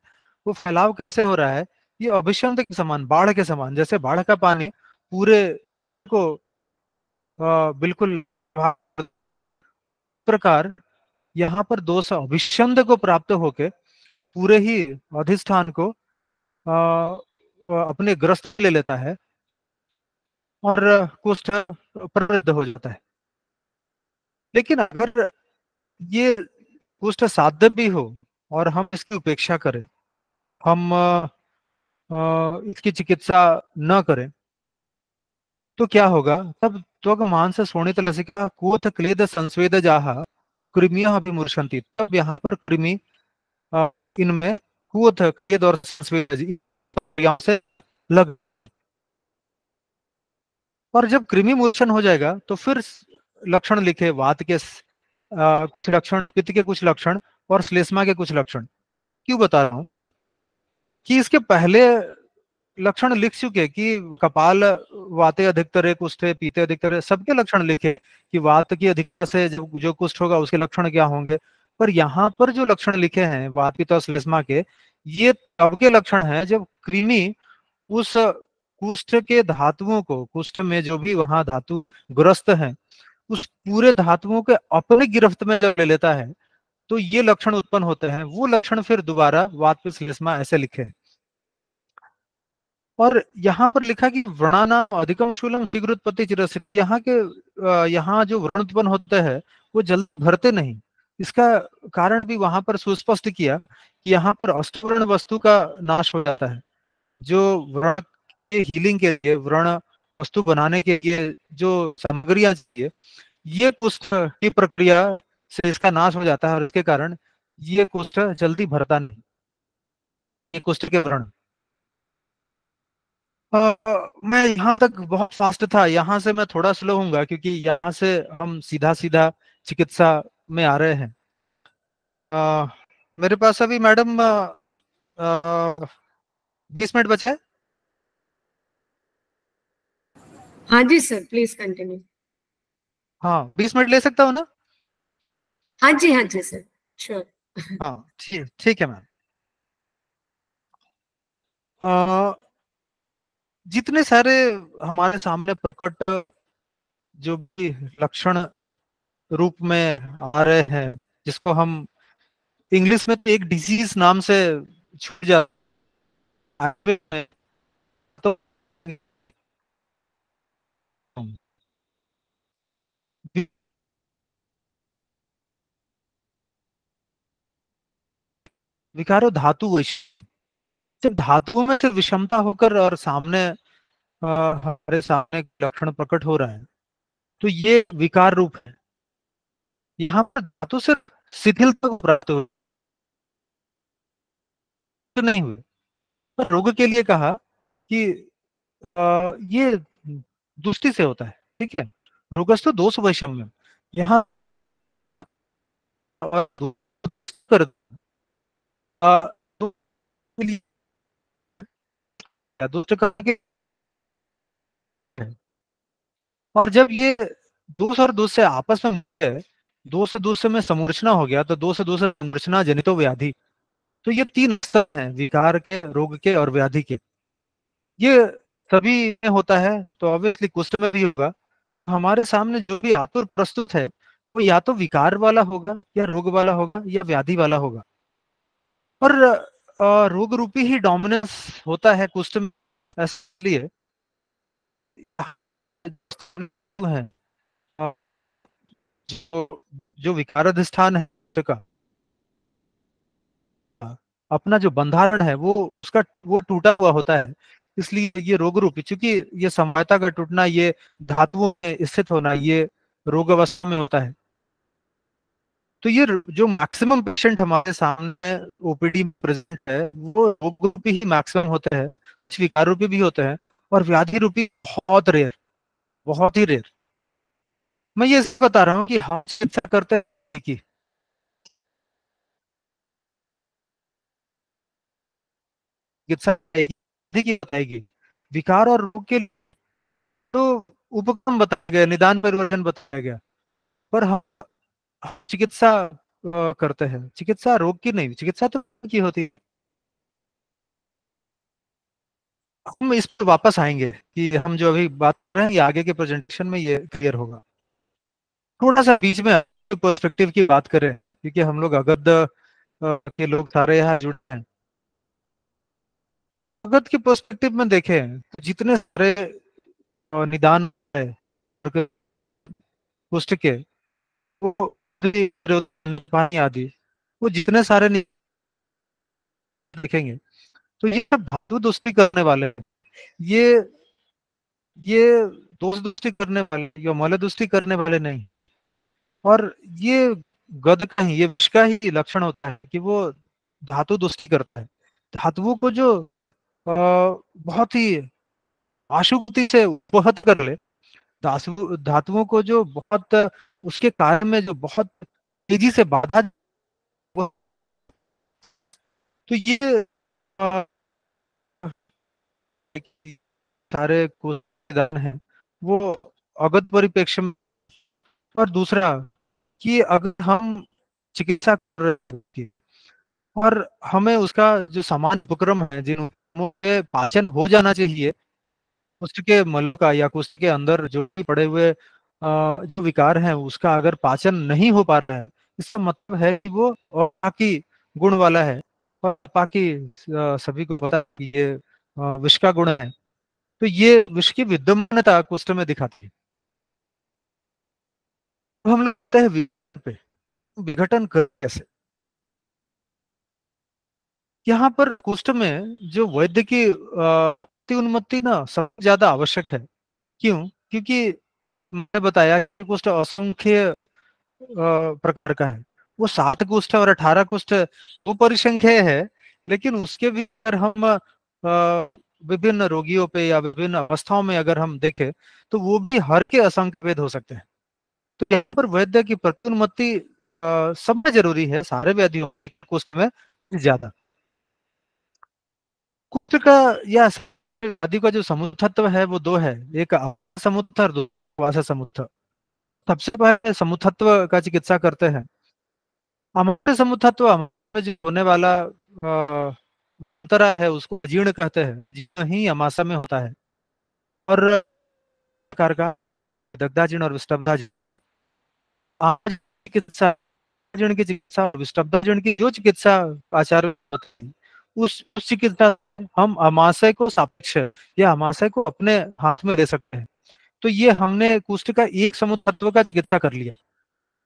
वो फैलाव कैसे हो रहा है? ये अभिशंद के समान, बाढ़ के समान, जैसे बाढ़ का पानी पूरे को बिल्कुल प्रकार यहाँ पर दोष अभिशंद को प्राप्त होके पूरे ही अधिष्ठान को अपने ग्रस्त ले लेता है और कुष्ठ प्रवृद्ध हो जाता है। लेकिन अगर ये कुष्ठ साध्य भी हो और हम इसकी उपेक्षा करें, हम इसकी चिकित्सा न करें, तो क्या होगा? तब त्वग मांस शोणित लसिका कोथ क्लेद संस्वेद जाहा कृमियां अभिमूर्छन्ति। तब यहाँ पर कृमि इनमें कोथ क्लेद और संस्वेद से लग, और जब कृमि मूर्छन हो जाएगा तो फिर लक्षण लिखे वात के कुछ लक्षण, पित्त के कुछ लक्षण और श्लेष्मा के कुछ लक्षण। क्यों बता रहा हूं कि इसके पहले लक्षण लिख चुके कि कपाल वाते अधिकतर कुष्ठ पीते अधिकतर, सबके लक्षण लिखे कि वात की अधिकता से जो कुष्ठ होगा उसके लक्षण क्या होंगे। पर यहाँ पर जो लक्षण लिखे हैं वात पित्त और श्लेष्मा के, ये तब के लक्षण हैं जब कृमि उस कुष्ठ के धातुओं को, कुष्ठ में जो भी वहां धातु ग्रस्त हैं, उस पूरे धातुओं के अपने गिरफ्त में जब ले लेता है तो ये लक्षण उत्पन्न होते हैं। वो लक्षण फिर दोबारा वात पित्त श्लेष्मा ऐसे लिखे। और यहाँ पर लिखा कि व्रणाना अधिकम शूलम शीघ्रोत्पत्ति चिरस्थित, यहाँ जो व्रण उत्पन्न होते हैं वो जल्द भरते नहीं। इसका कारण भी वहां पर सुस्पष्ट किया कि यहाँ पर अष्टवर्ण वस्तु का नाश हो जाता है। जो व्रण के हीलिंग के लिए, व्रण वस्तु बनाने के लिए जो सामग्रियां चाहिए, ये कुष्ठ की प्रक्रिया से इसका नाश हो जाता है और इसके कारण ये कुष्ठ जल्दी भरता नहीं, ये कुष्ठ के व्रण। मैं यहाँ तक बहुत फास्ट था, यहाँ से मैं थोड़ा स्लो हूँगा क्योंकि यहाँ से हम सीधा सीधा चिकित्सा में आ रहे हैं। अ, मेरे पास अभी मैडम 20 मिनट बचे हैं। हाँ जी सर, प्लीज कंटिन्यू। हाँ, 20 मिनट ले सकता हूँ ना? हाँ जी सर, श्योर। हाँ, ठीक ठीक है मैम। अ, जितने सारे हमारे सामने प्रकट जो भी लक्षण रूप में आ रहे हैं, जिसको हम इंग्लिश में तो एक डिजीज नाम से छूट जाता है, तो विकारो धातु जब धातुओं में से विषमता होकर और सामने हमारे सामने लक्षण प्रकट हो रहा है, तो ये विकार रूप है। यहाँ पर धातु सिर्फ शिथिलता को प्राप्त हो नहीं हुई, पर रोग के लिए कहा कि ये दुष्टि से होता है, ठीक है। रोगस्तु दोष वैषम्य, यहाँ कर दुष्ट के लिए दुष्ट करके, और जब ये दोष और दोष से आपस में मिलते हैं, दोष से दोष में समूर्छना हो गया, तो दोष से दोष समूर्छना जनितो व्याधि। तो ये तीन स्तर हैं विकार के, रोग के और व्याधि के। ये सभी में होता है तो ऑब्वियसली कुष्ठ में भी होगा। हमारे सामने जो भी आतुर प्रस्तुत है वो या तो विकार वाला होगा या रोग वाला होगा या व्याधि वाला होगा। और रोग रूपी ही डोमिनेंस होता है कुष्ठ में, इसलिए है जो विकाराधिष्ठान है का अपना जो बंधारण है वो उसका वो टूटा हुआ होता है। इसलिए ये रोग रूपी, चूंकि ये समवायता का टूटना, ये धातुओं में स्थित होना, ये रोग अवस्था में होता है। तो ये जो मैक्सिमम पेशेंट हमारे सामने ओपीडी में प्रेजेंट है वो रोग रूपी ही मैक्सिमम होते हैं, कुछ विकार रूपी भी होते हैं, और व्याधि रूपी बहुत रेयर, बहुत ही रेयर। मैं ये बता रहा हूँ कि हम चिकित्सा करते हैं कि चिकित्सा देखिए बताएगी विकार और रोग के तो उपक्रम बताया गया, निदान परिवर्तन बताया गया, पर हम चिकित्सा करते हैं, चिकित्सा रोग की नहीं, चिकित्सा तो रोग की होती है। हम इस पर वापस आएंगे कि हम जो अभी बात कर रहे हैं ये आगे के प्रेजेंटेशन में ये क्लियर होगा। थोड़ा सा बीच में पर्सपेक्टिव की बात करें क्योंकि हम लोग अगध के लोग सारे यहाँ जुड़े हैं। अगध के पर्सपेक्टिव में देखें तो जितने सारे निदान है पुष्ट के, वो पानी आदि, वो जितने सारे देखेंगे तो ये सब धातु दोस्ती करने वाले हैं। ये ये दोस्त दोस्ती करने वाले या मौल दोस्ती करने वाले नहीं। और ये गद का ही, ये विष का ही लक्षण होता है कि वो धातु दोस्ती करता है। धातुओं को जो बहुत ही आशुक्ति से उपहत कर ले, धातुओं को जो बहुत उसके कार्य में जो बहुत तेजी से बाधा, तो ये सारे कुदान हैं वो अगध परिप्रेक्ष्य में। और दूसरा कि अगर हम चिकित्सा कर रहे हैं और हमें उसका जो समान उपक्रम है जिन उपक्रमों पे पाचन हो जाना चाहिए, उसके मल का या कुछ के अंदर जो भी पड़े हुए जो विकार हैं उसका अगर पाचन नहीं हो पा रहा है, इसका मतलब है कि वो बाकी गुण वाला है, और बाकी सभी को पता है कि ये विष का गुण है। तो ये विष की विद्यमानता कुष्ठ में दिखाती है। तो हम लगता है विघटन पे, विघटन कर कैसे? यहाँ पर कुष्ठ में जो वैद्य की उन्नति ना सबसे ज्यादा आवश्यक है। क्यों? क्योंकि मैंने बताया कि कुष्ठ असंख्य प्रकार का है। वो 7 कुष्ठ और 18 कुष्ठ वो परिसंख्य है, लेकिन उसके भी अगर हम विभिन्न रोगियों पे या विभिन्न अवस्थाओं में अगर हम देखें तो वो भी हर के असंख्य भेद हो सकते हैं। तो यहाँ पर वैद्य की प्रत्युन्मति सब में जरूरी है, सारे व्याधियों में, कुष्ठ में ज्यादा। कुष्ठ का या व्याधि का जो समुत्थत्व है वो 2 है, एक समुत्थ और दूसरा समुत्थ। सबसे पहले समुत्थत्व का चिकित्सा करते हैं। हमारे समुत्थत्व हमें जो होने वाला तरह है उसको अजीर्ण कहते हैं, जीर्ण ही अमाशय में होता है। और प्रकार का दग्धाजीर्ण और विष्टब्धाजीर्ण। आज चिकित्सा जीर्ण की चिकित्सा और विष्टब्धाजीर्ण की जो चिकित्सा आचार्य उस चिकित्सा हम अमाशय को सापेक्ष या अमाशय को अपने हाथ में ले सकते हैं। तो ये हमने कुष्ठ का एक समुत्थत्व का चिकित्सा कर लिया,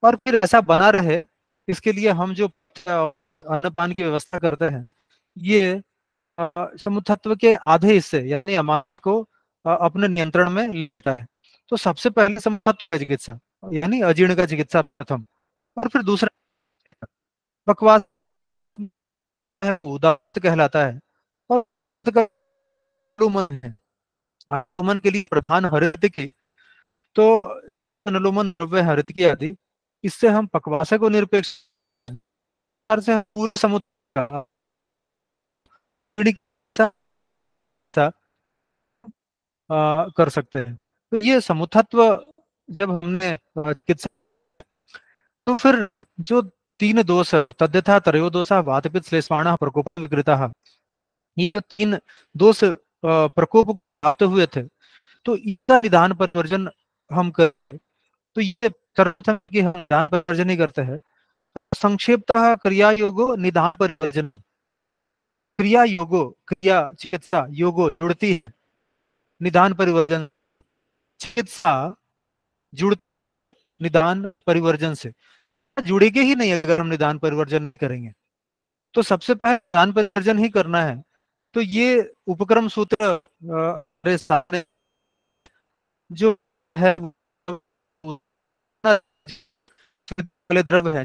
और फिर ऐसा बना रहे इसके लिए हम जो अन्नपान की व्यवस्था करते हैं, ये समुत्थत्व के आधे हिस्से यानी अमाशय को अपने नियंत्रण में लेता है। तो सबसे पहले समुत्थत्व का चिकित्सा यानी अजीर्ण का चिकित्सा प्रथम, और फिर दूसरा बकवास है, उदात्त कहलाता है। और अनुलोमन है, अनुलोमन के लिए प्रधान हृदय, तो अनुलोमन द्रव्य हृदय आदि, इससे हम पकवास को निरपेक्ष से पूरे समुद्र कर सकते हैं। तो ये समुत्थत्व जब हमने चिकित्सा, तो फिर जो 3 दोष तद्यथा त्रयोदोषा वातपित्त श्लेष्माणः प्रकोपः विकृतः, ये 3 दोष प्रकोप प्राप्त हुए थे, तो इसका निदान परिवर्जन हम करें। तो ये सर्वप्रथम कि हम निदान परिवर्जन ही करते हैं। संक्षेपतः क्रिया योगो निदान परिवर्जन। क्रिया योगो, क्रिया चिकित्सा, योगो जुड़ती है, निदान परिवर्जन चिकित्सा जुड़ निदान परिवर्जन से, जुड़ेगी ही नहीं अगर हम निदान परिवर्जन करेंगे। तो सबसे पहले निदान परिवर्जन ही करना है। तो ये उपक्रम सूत्र सारे जो है वाले द्रव्य है,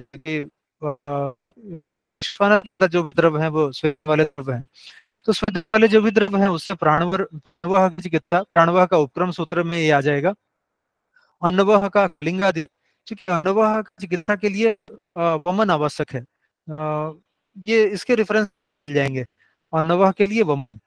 जो द्रव्य है वो श्वेत वाले द्रव्य है। तो श्वेत वाले जो भी द्रव्य है उससे प्राणवाह की चिकित्सा, प्राणवाह का उपक्रम सूत्र में ये आ जाएगा। अन्नवाह का लिंगादि, क्योंकि अन्नवाह की चिकित्सा के लिए वमन आवश्यक है। ये इसके रेफरेंस मिल जाएंगे अन्नवाह के लिए वमन।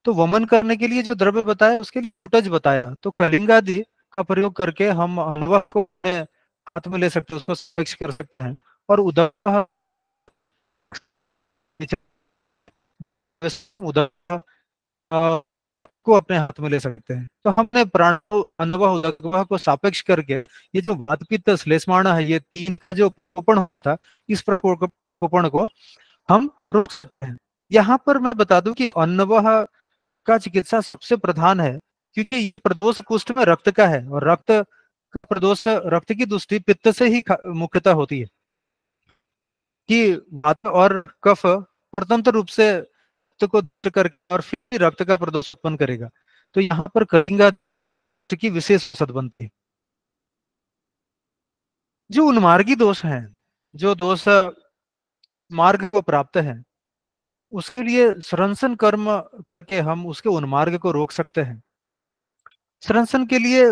तो वमन करने के लिए जो द्रव्य बताया उसके लिए उटज बताया, तो कलिंगादि का प्रयोग करके हम अन्नवाह को हाथ में ले सकते हैं, उसको स्वच्छ कर सकते हैं। और उदर को अपने हाथ में ले सकते हैं। तो हमने प्राण अनुभव उदगवाह को सापेक्ष करके ये जो वातपित्त श्लेष्माण है, ये 3 का जो कोपण होता है, इस कोपण को हम रोक सकते हैं। यहाँ पर मैं बता दूं कि अन्नवाह का चिकित्सा सबसे प्रधान है, क्योंकि ये प्रदोष कुष्ठ में रक्त का है, और रक्त प्रदोष रक्त की दुष्टि पित्त से ही मुख्यतः होती है, कि वात और कफ स्वतंत्र रूप से रक्त को दूर करके और फिर रक्त का प्रदोष उत्पन्न करेगा। तो यहाँ पर कलिंगा की विशेष औषध बनती है। जो उन्मार्गी दोष हैं, जो दोष मार्ग को प्राप्त है, उसके लिए सरंसन कर्म के हम उसके उन्मार्ग को रोक सकते हैं। सरंसन के लिए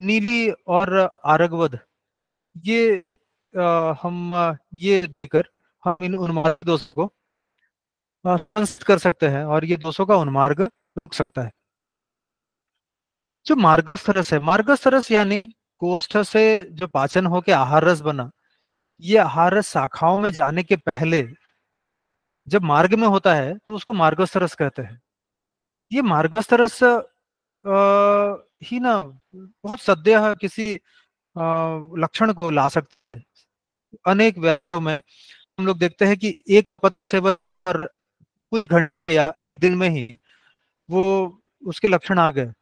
नीली और आरगवद, ये हम ये देकर हम इन उन्मार्ग दोषों को संस्त कर सकते हैं, और ये दोषों का उन्मार्ग रुक सकता है। जो मार्गस्थरस है, मार्गस्थरस यानी कोष्ठ से जो पाचन होके आहार रस बना, ये आहार रस शाखाओं में जाने के पहले जब मार्ग में होता है तो उसको मार्गस्थरस कहते हैं। ये मार्गस्थरस ही ना बहुत सद्य किसी लक्षण को ला सकते हैं। अनेक व्याधियों में हम लोग देखते हैं कि एक पत्ते पर कुछ घंटे या दिन में ही वो उसके लक्षण आ गए।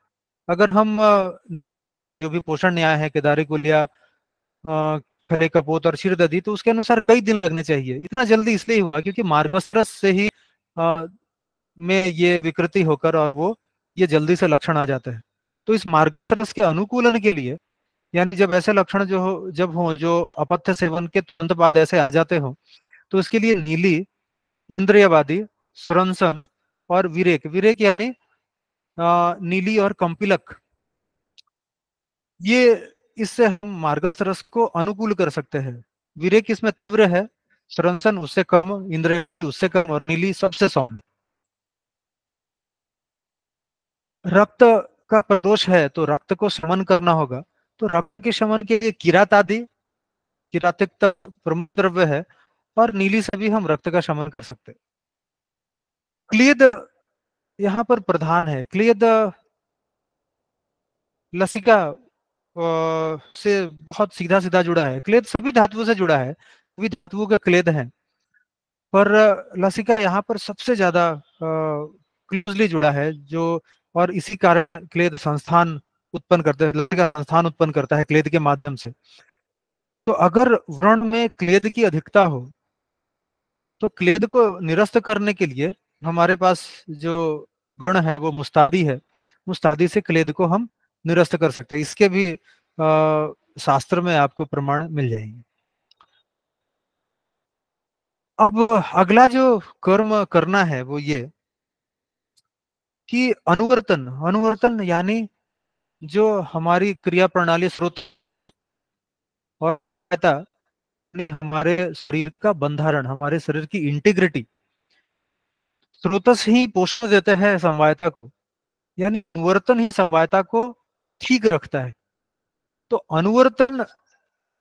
अगर हम जो भी पोषण न्याय है, केदारी कुलिया, खरे कपोत और शीरदधि, तो उसके अनुसार कई दिन लगने चाहिए। इतना जल्दी इसलिए हुआ क्योंकि मार्गस्थरस से ही में ये विकृति होकर और वो ये जल्दी से लक्षण आ जाते हैं। तो इस मार्गरस के अनुकूलन के लिए, यानी जब ऐसे लक्षण जब हो जो अपथ्य सेवन के तुरंत बाद ऐसे आ जाते हो, तो इसके लिए नीली, इंद्रियवादी, स्रंसन और विरेक, विरेक यानी नीली और कंपिलक, ये इससे हम मार्गस रस को अनुकूल कर सकते हैं। विरेक इसमें तीव्र है, स्रंसन उससे कम, इंद्रिय उससे कम और नीली सबसे सौम्य। रक्त का प्रदोष है तो रक्त को शमन करना होगा, तो रक्त के शमन के लिए किरात आदि, किरातिक प्रमुख द्रव्य है, और नीली से भी हम रक्त का शमन कर सकते हैं। क्लेद यहाँ पर प्रधान है। क्लेद लसिका से बहुत सीधा सीधा जुड़ा है। क्लेद सभी धातुओं से जुड़ा है, सभी धातुओं का क्लेद है, पर लसिका यहाँ पर सबसे ज्यादा क्लोजली जुड़ा है, जो और इसी कारण क्लेद संस्थान उत्पन्न करता है, लसिका संस्थान उत्पन्न करता है क्लेद के माध्यम से। तो अगर व्रण में क्लेद की अधिकता हो तो क्लेद को निरस्त करने के लिए हमारे पास जो गुण है वो मुस्तादी है, मुस्तादी से क्लेद को हम निरस्त कर सकते हैं। इसके भी शास्त्र में आपको प्रमाण मिल जाएंगे। अब अगला जो कर्म करना है वो ये कि अनुवर्तन, अनुवर्तन यानी जो हमारी क्रिया प्रणाली स्रोत और हमारे शरीर का बंधारण, हमारे शरीर की इंटीग्रिटी, स्रोतस ही पोषण देते हैं समवायता को, यानी अनुवर्तन ही समवायता को ठीक रखता है। तो अनुवर्तन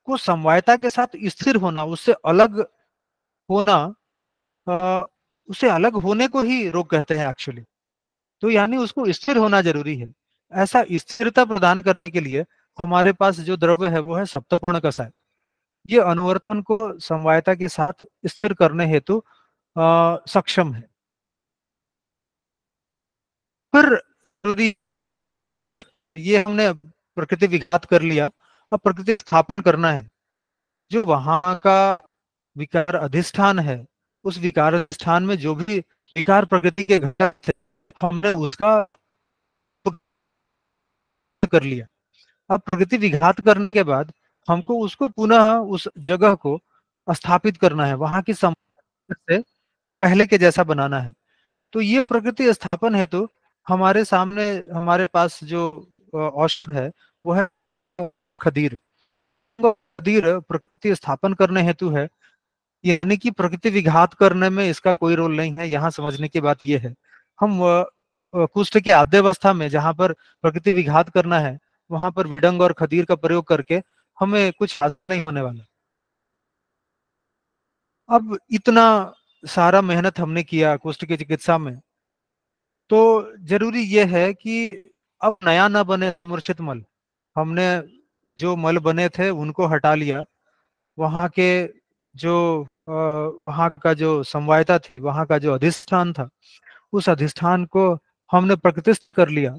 को समवायता के साथ स्थिर होना, उससे अलग होना, उससे अलग होने को ही रोग कहते हैं एक्चुअली। तो यानी उसको स्थिर होना जरूरी है। ऐसा स्थिरता प्रदान करने के लिए हमारे पास जो द्रव्य है वो है सप्तपूर्ण कषाय। ये अनुवर्तन को समवायता के साथ स्थिर करने हेतु सक्षम है। फिर यदि ये हमने प्रकृति विघात कर लिया, अब प्रकृति स्थापन करना है। जो वहां का विकार अधिष्ठान है, उस विकार अधिष्ठान में जो भी विकार प्रकृति के घटक थे, हमने उसका कर लिया। अब प्रकृति विघात करने के बाद हमको उसको पुनः उस जगह को स्थापित करना है, वहां की से पहले के जैसा बनाना है। तो ये प्रकृति स्थापन है, तो हमारे सामने हमारे पास जो औषध है वो है खदीर। खदीर प्रकृति स्थापन करने हेतु है, यानी कि प्रकृति विघात करने में इसका कोई रोल नहीं है। यहाँ समझने की बात यह है, हम कुष्ठ की आद्यावस्था में जहां पर प्रकृति विघात करना है, वहां पर विडंग और खदीर का प्रयोग करके हमें कुछ फायदा नहीं होने वाला। अब इतना सारा मेहनत हमने किया कुष्ठ की चिकित्सा में, तो जरूरी यह है कि अब नया ना बने मूर्छित मल। हमने जो मल बने थे उनको हटा लिया, वहां के जो वहां का जो समवायता थी, वहां का जो अधिष्ठान था, उस अधिष्ठान को हमने प्रकृतिस्थ कर लिया।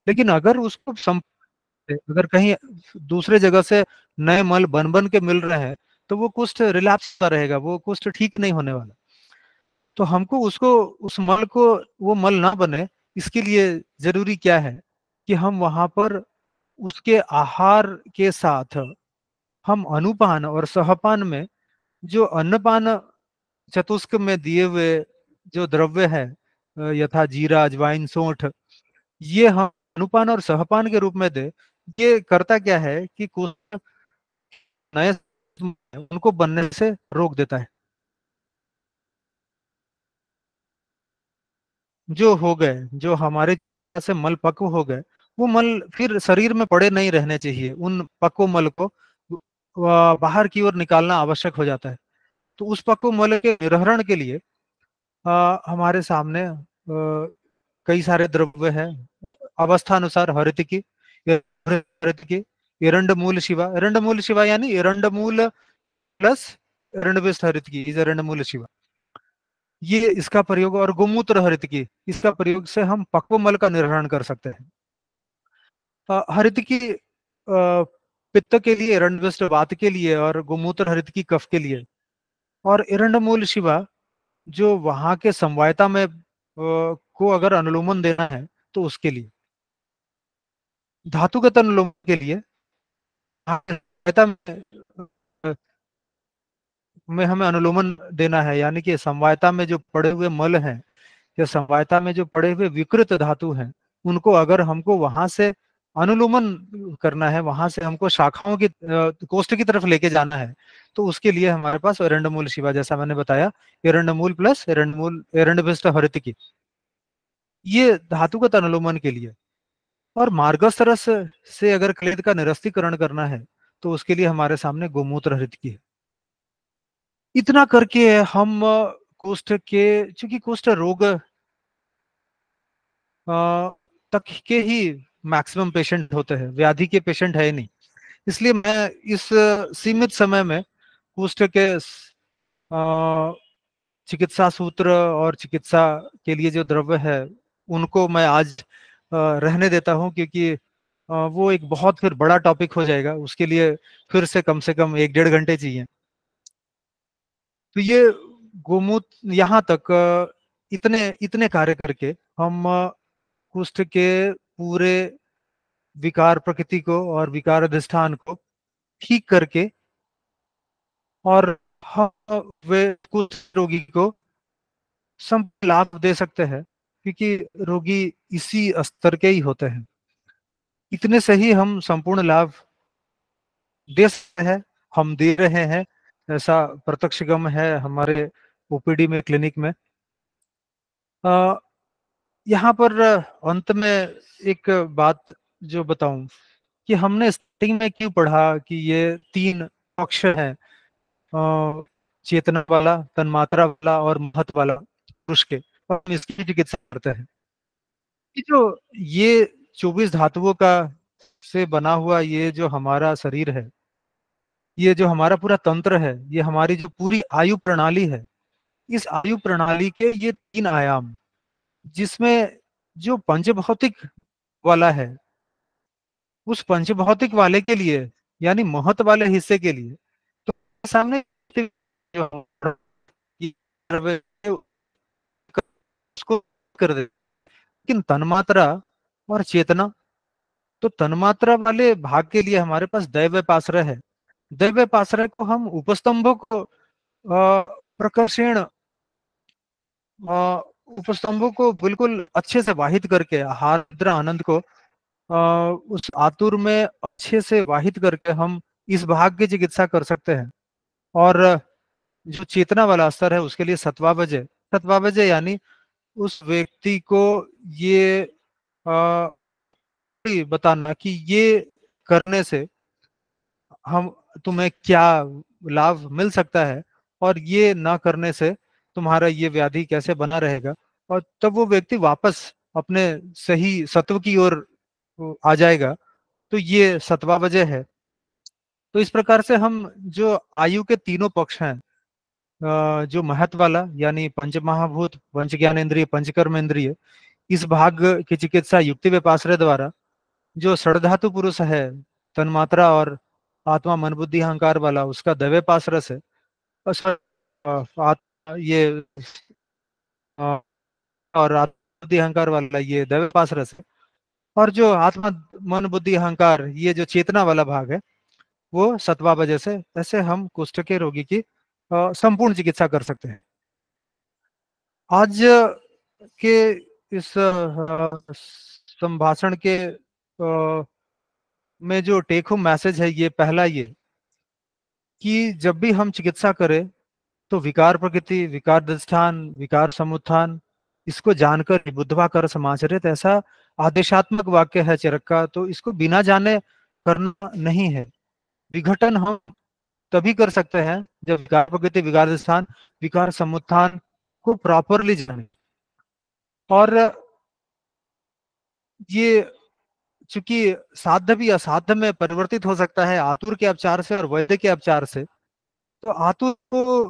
लेकिन अगर उसको अगर कहीं दूसरे जगह से नए मल बन बन के मिल रहे हैं, तो वो कुष्ठ रिलैप्स होता रहेगा, वो कुष्ठ ठीक नहीं होने वाला। तो हमको उसको, उस मल को, वो मल ना बने, इसके लिए जरूरी क्या है कि हम वहां पर उसके आहार के साथ हम अनुपान और सहपान में जो अन्नपान चतुष्क में दिए हुए जो द्रव्य है, यथा जीरा, अजवाइन, सौंठ, ये हम अनुपान और सहपान के रूप में दे। ये करता क्या है कि कुछ नए उनको बनने से रोक देता है। जो हो गए, जो हमारे से मल पक्व हो गए, वो मल फिर शरीर में पड़े नहीं रहने चाहिए। उन पक्व मल को बाहर की ओर निकालना आवश्यक हो जाता है। तो उस पक्व मल के निरहरण के लिए हमारे सामने कई सारे द्रव्य हैं। अवस्थानुसार हरितकी, हरितकी, एरंडमूल शिवा, एरंडमूल शिवा यानी एरंडमूल प्लस एरंडवेस्ट हरितकी इज एरंडमूल शिवा, ये इसका प्रयोग। और गोमूत्र हरितकी, इसका प्रयोग से हम पक्व मल का निर्हरण कर सकते हैं। हरितकी पित्त के लिए, एरंडवेस्ट वात के लिए, और गोमूत्र हरितकी कफ के लिए, और एरंडमूल शिवा जो वहां के समवायता में को अगर अनुलोमन देना है तो उसके लिए। धातुगत अनुलोम के लिए समवायता में हमें अनुलोमन देना है, यानी कि समवायता में जो पड़े हुए मल हैं या समवायता में जो पड़े हुए विकृत धातु हैं, उनको अगर हमको वहां से अनुलोमन करना है, वहां से हमको शाखाओं की कोष्ठ की तरफ लेके जाना है, तो उसके लिए हमारे पास एरंडमूल शिवा, जैसा मैंने बताया, एरंडमूल प्लस एरंडमूल एरंडभिष्ट हरितकी, ये धातुगत अनुलोमन के लिए। और मार्गसरस से अगर क्लेद का निरस्तीकरण करना है तो उसके लिए हमारे सामने गोमूत्र हरितकी है। इतना करके हम कुष्ठ के, चूंकि कुष्ठ रोग तक के ही मैक्सिमम पेशेंट होते हैं, व्याधि के पेशेंट है नहीं, इसलिए मैं इस सीमित समय में कुष्ठ के चिकित्सा सूत्र और चिकित्सा के लिए जो द्रव्य है उनको मैं आज रहने देता हूं, क्योंकि वो एक बहुत फिर बड़ा टॉपिक हो जाएगा, उसके लिए फिर से कम 1-1.5 घंटे चाहिए। तो ये गोमूत्र यहाँ तक इतने इतने कार्य करके हम कुष्ठ के पूरे विकार प्रकृति को और विकार अधिष्ठान को ठीक करके और हम वे कुष्ठ रोगी को सम लाभ दे सकते हैं, क्योंकि रोगी इसी स्तर के ही होते हैं। इतने से ही हम संपूर्ण लाभ दे सकते हैं, हम दे रहे हैं, ऐसा प्रत्यक्ष गम है हमारे ओपीडी में, क्लिनिक में। यहाँ पर अंत में एक बात जो बताऊं कि हमने स्टार्टिंग में क्यों पढ़ा कि ये 3 पक्ष हैं, चेतना वाला, तन्मात्रा वाला और महत वाला पुरुष के, और हम इसकी चिकित्सा करते हैं। कि जो ये 24 धातुओं का से बना हुआ ये जो हमारा शरीर है, ये जो हमारा पूरा तंत्र है, ये हमारी जो पूरी आयु प्रणाली है, इस आयु प्रणाली के ये 3 आयाम, जिसमें जो पंचभौतिक वाला है, उस पंचभौतिक वाले के लिए, यानी महत वाले हिस्से के लिए, तो सामने जो उसको कर दे। लेकिन तन्मात्रा और चेतना, तो तन्मात्रा वाले भाग के लिए हमारे पास दैव पाश्रय है। दैव पाश्रय को हम उपस्तंभों को प्रकर्षण, उपस्तंभों को बिल्कुल अच्छे से वाहित करके, हार्द्र आनंद को उस आतुर में अच्छे से वाहित करके हम इस भाग की चिकित्सा कर सकते हैं। और जो चेतना वाला स्तर है उसके लिए सत्वावजय, सत्वावजय यानी उस व्यक्ति को ये बताना कि ये करने से हम तुम्हें क्या लाभ मिल सकता है, और ये ना करने से तुम्हारा ये व्याधि कैसे बना रहेगा, और तब वो व्यक्ति वापस अपने सही सत्व की ओर आ जाएगा। तो ये सत्वावजय है। तो इस प्रकार से हम जो आयु के तीनों पक्ष हैं, जो महत्व वाला यानी पंच महाभूत, पंच ज्ञानेन्द्रिय, पंचकर्म इंद्रिय, इस भाग की चिकित्सा युक्ति व्यपाश्रय द्वारा, जो षड्धातु पुरुष है, तन्मात्रा और आत्मा मन बुद्धि अहंकार वाला, उसका दैव पाशरस है। ये और आत्मा बुद्धि अहंकार वाला ये दैव पाशरस है। और जो आत्मा मन बुद्धि अहंकार, ये जो चेतना वाला भाग है, वो सत्वा वजह से, ऐसे हम कुष्ठ के रोगी की संपूर्ण चिकित्सा कर सकते हैं। आज के इस संभाषण के में जो टेक होम मैसेज है, ये पहला ये कि जब भी हम चिकित्सा करें तो विकार प्रकृति, विकार अधिष्ठान, विकार समुत्थान, इसको जानकर बुद्धवा कर समाचरित, ऐसा आदेशात्मक वाक्य है चरक का, तो इसको बिना जाने करना नहीं है। विघटन हम तभी कर सकते हैं जब विकार प्रकृति, विकार अधिष्ठान, विकार समुत्थान को प्रॉपरली जाने। और ये चूंकि साध्य भी असाध्य में परिवर्तित हो सकता है आतुर के उपचार से और वैद्य के उपचार से, तो आतुर को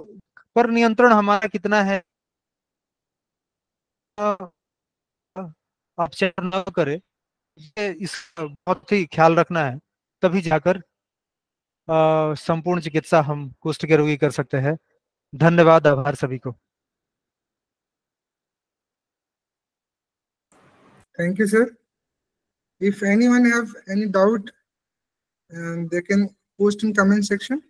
पर नियंत्रण हमारा कितना है, उपचार न करे, ये इस बहुत ही ख्याल रखना है, तभी जाकर संपूर्ण चिकित्सा हम कुष्ठ के रोगी कर सकते हैं। धन्यवाद, आभार सभी को। Thank you sir. If anyone have any doubt, they can post in comment section.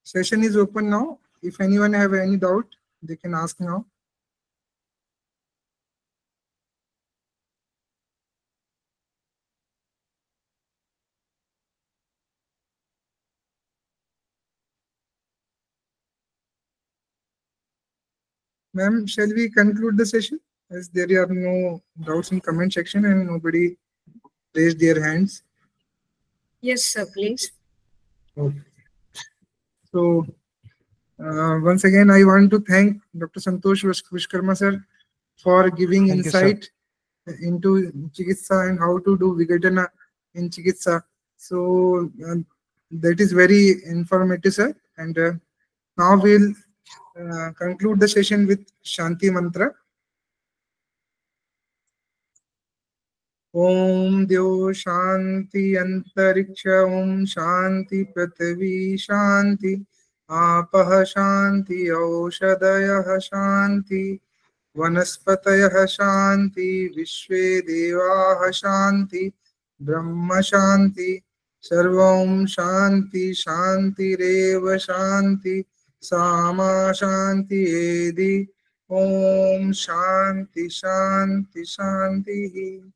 Session is open now. If anyone have any doubt, they can ask now. Ma'am, shall we conclude the session as there are no doubts in comment section and nobody raised their hands? Yes, sir, please. Okay. So once again, I want to thank Dr. Santosh Vishkarma sir for giving Thank you, sir. insight into Chikitsa and how to do Vighadana in Chikitsa. So that is very informative, sir. And now we'll conclude the session with Shanti Mantra. Om Deo Shanti Antariksha Om Shanti Prithvi Shanti Apah Shanti Aushadayah Shanti Vanaspatayah Shanti Vishve Devah Shanti Brahma Shanti Sarvam Shanti Shanti Reva Shanti Sama Shanti Edi Om Shanti Shanti Shanti.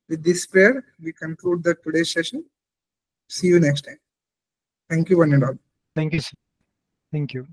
With this prayer, we conclude the today's session. See you next time. Thank you, one and all. Thank you, sir. Thank you.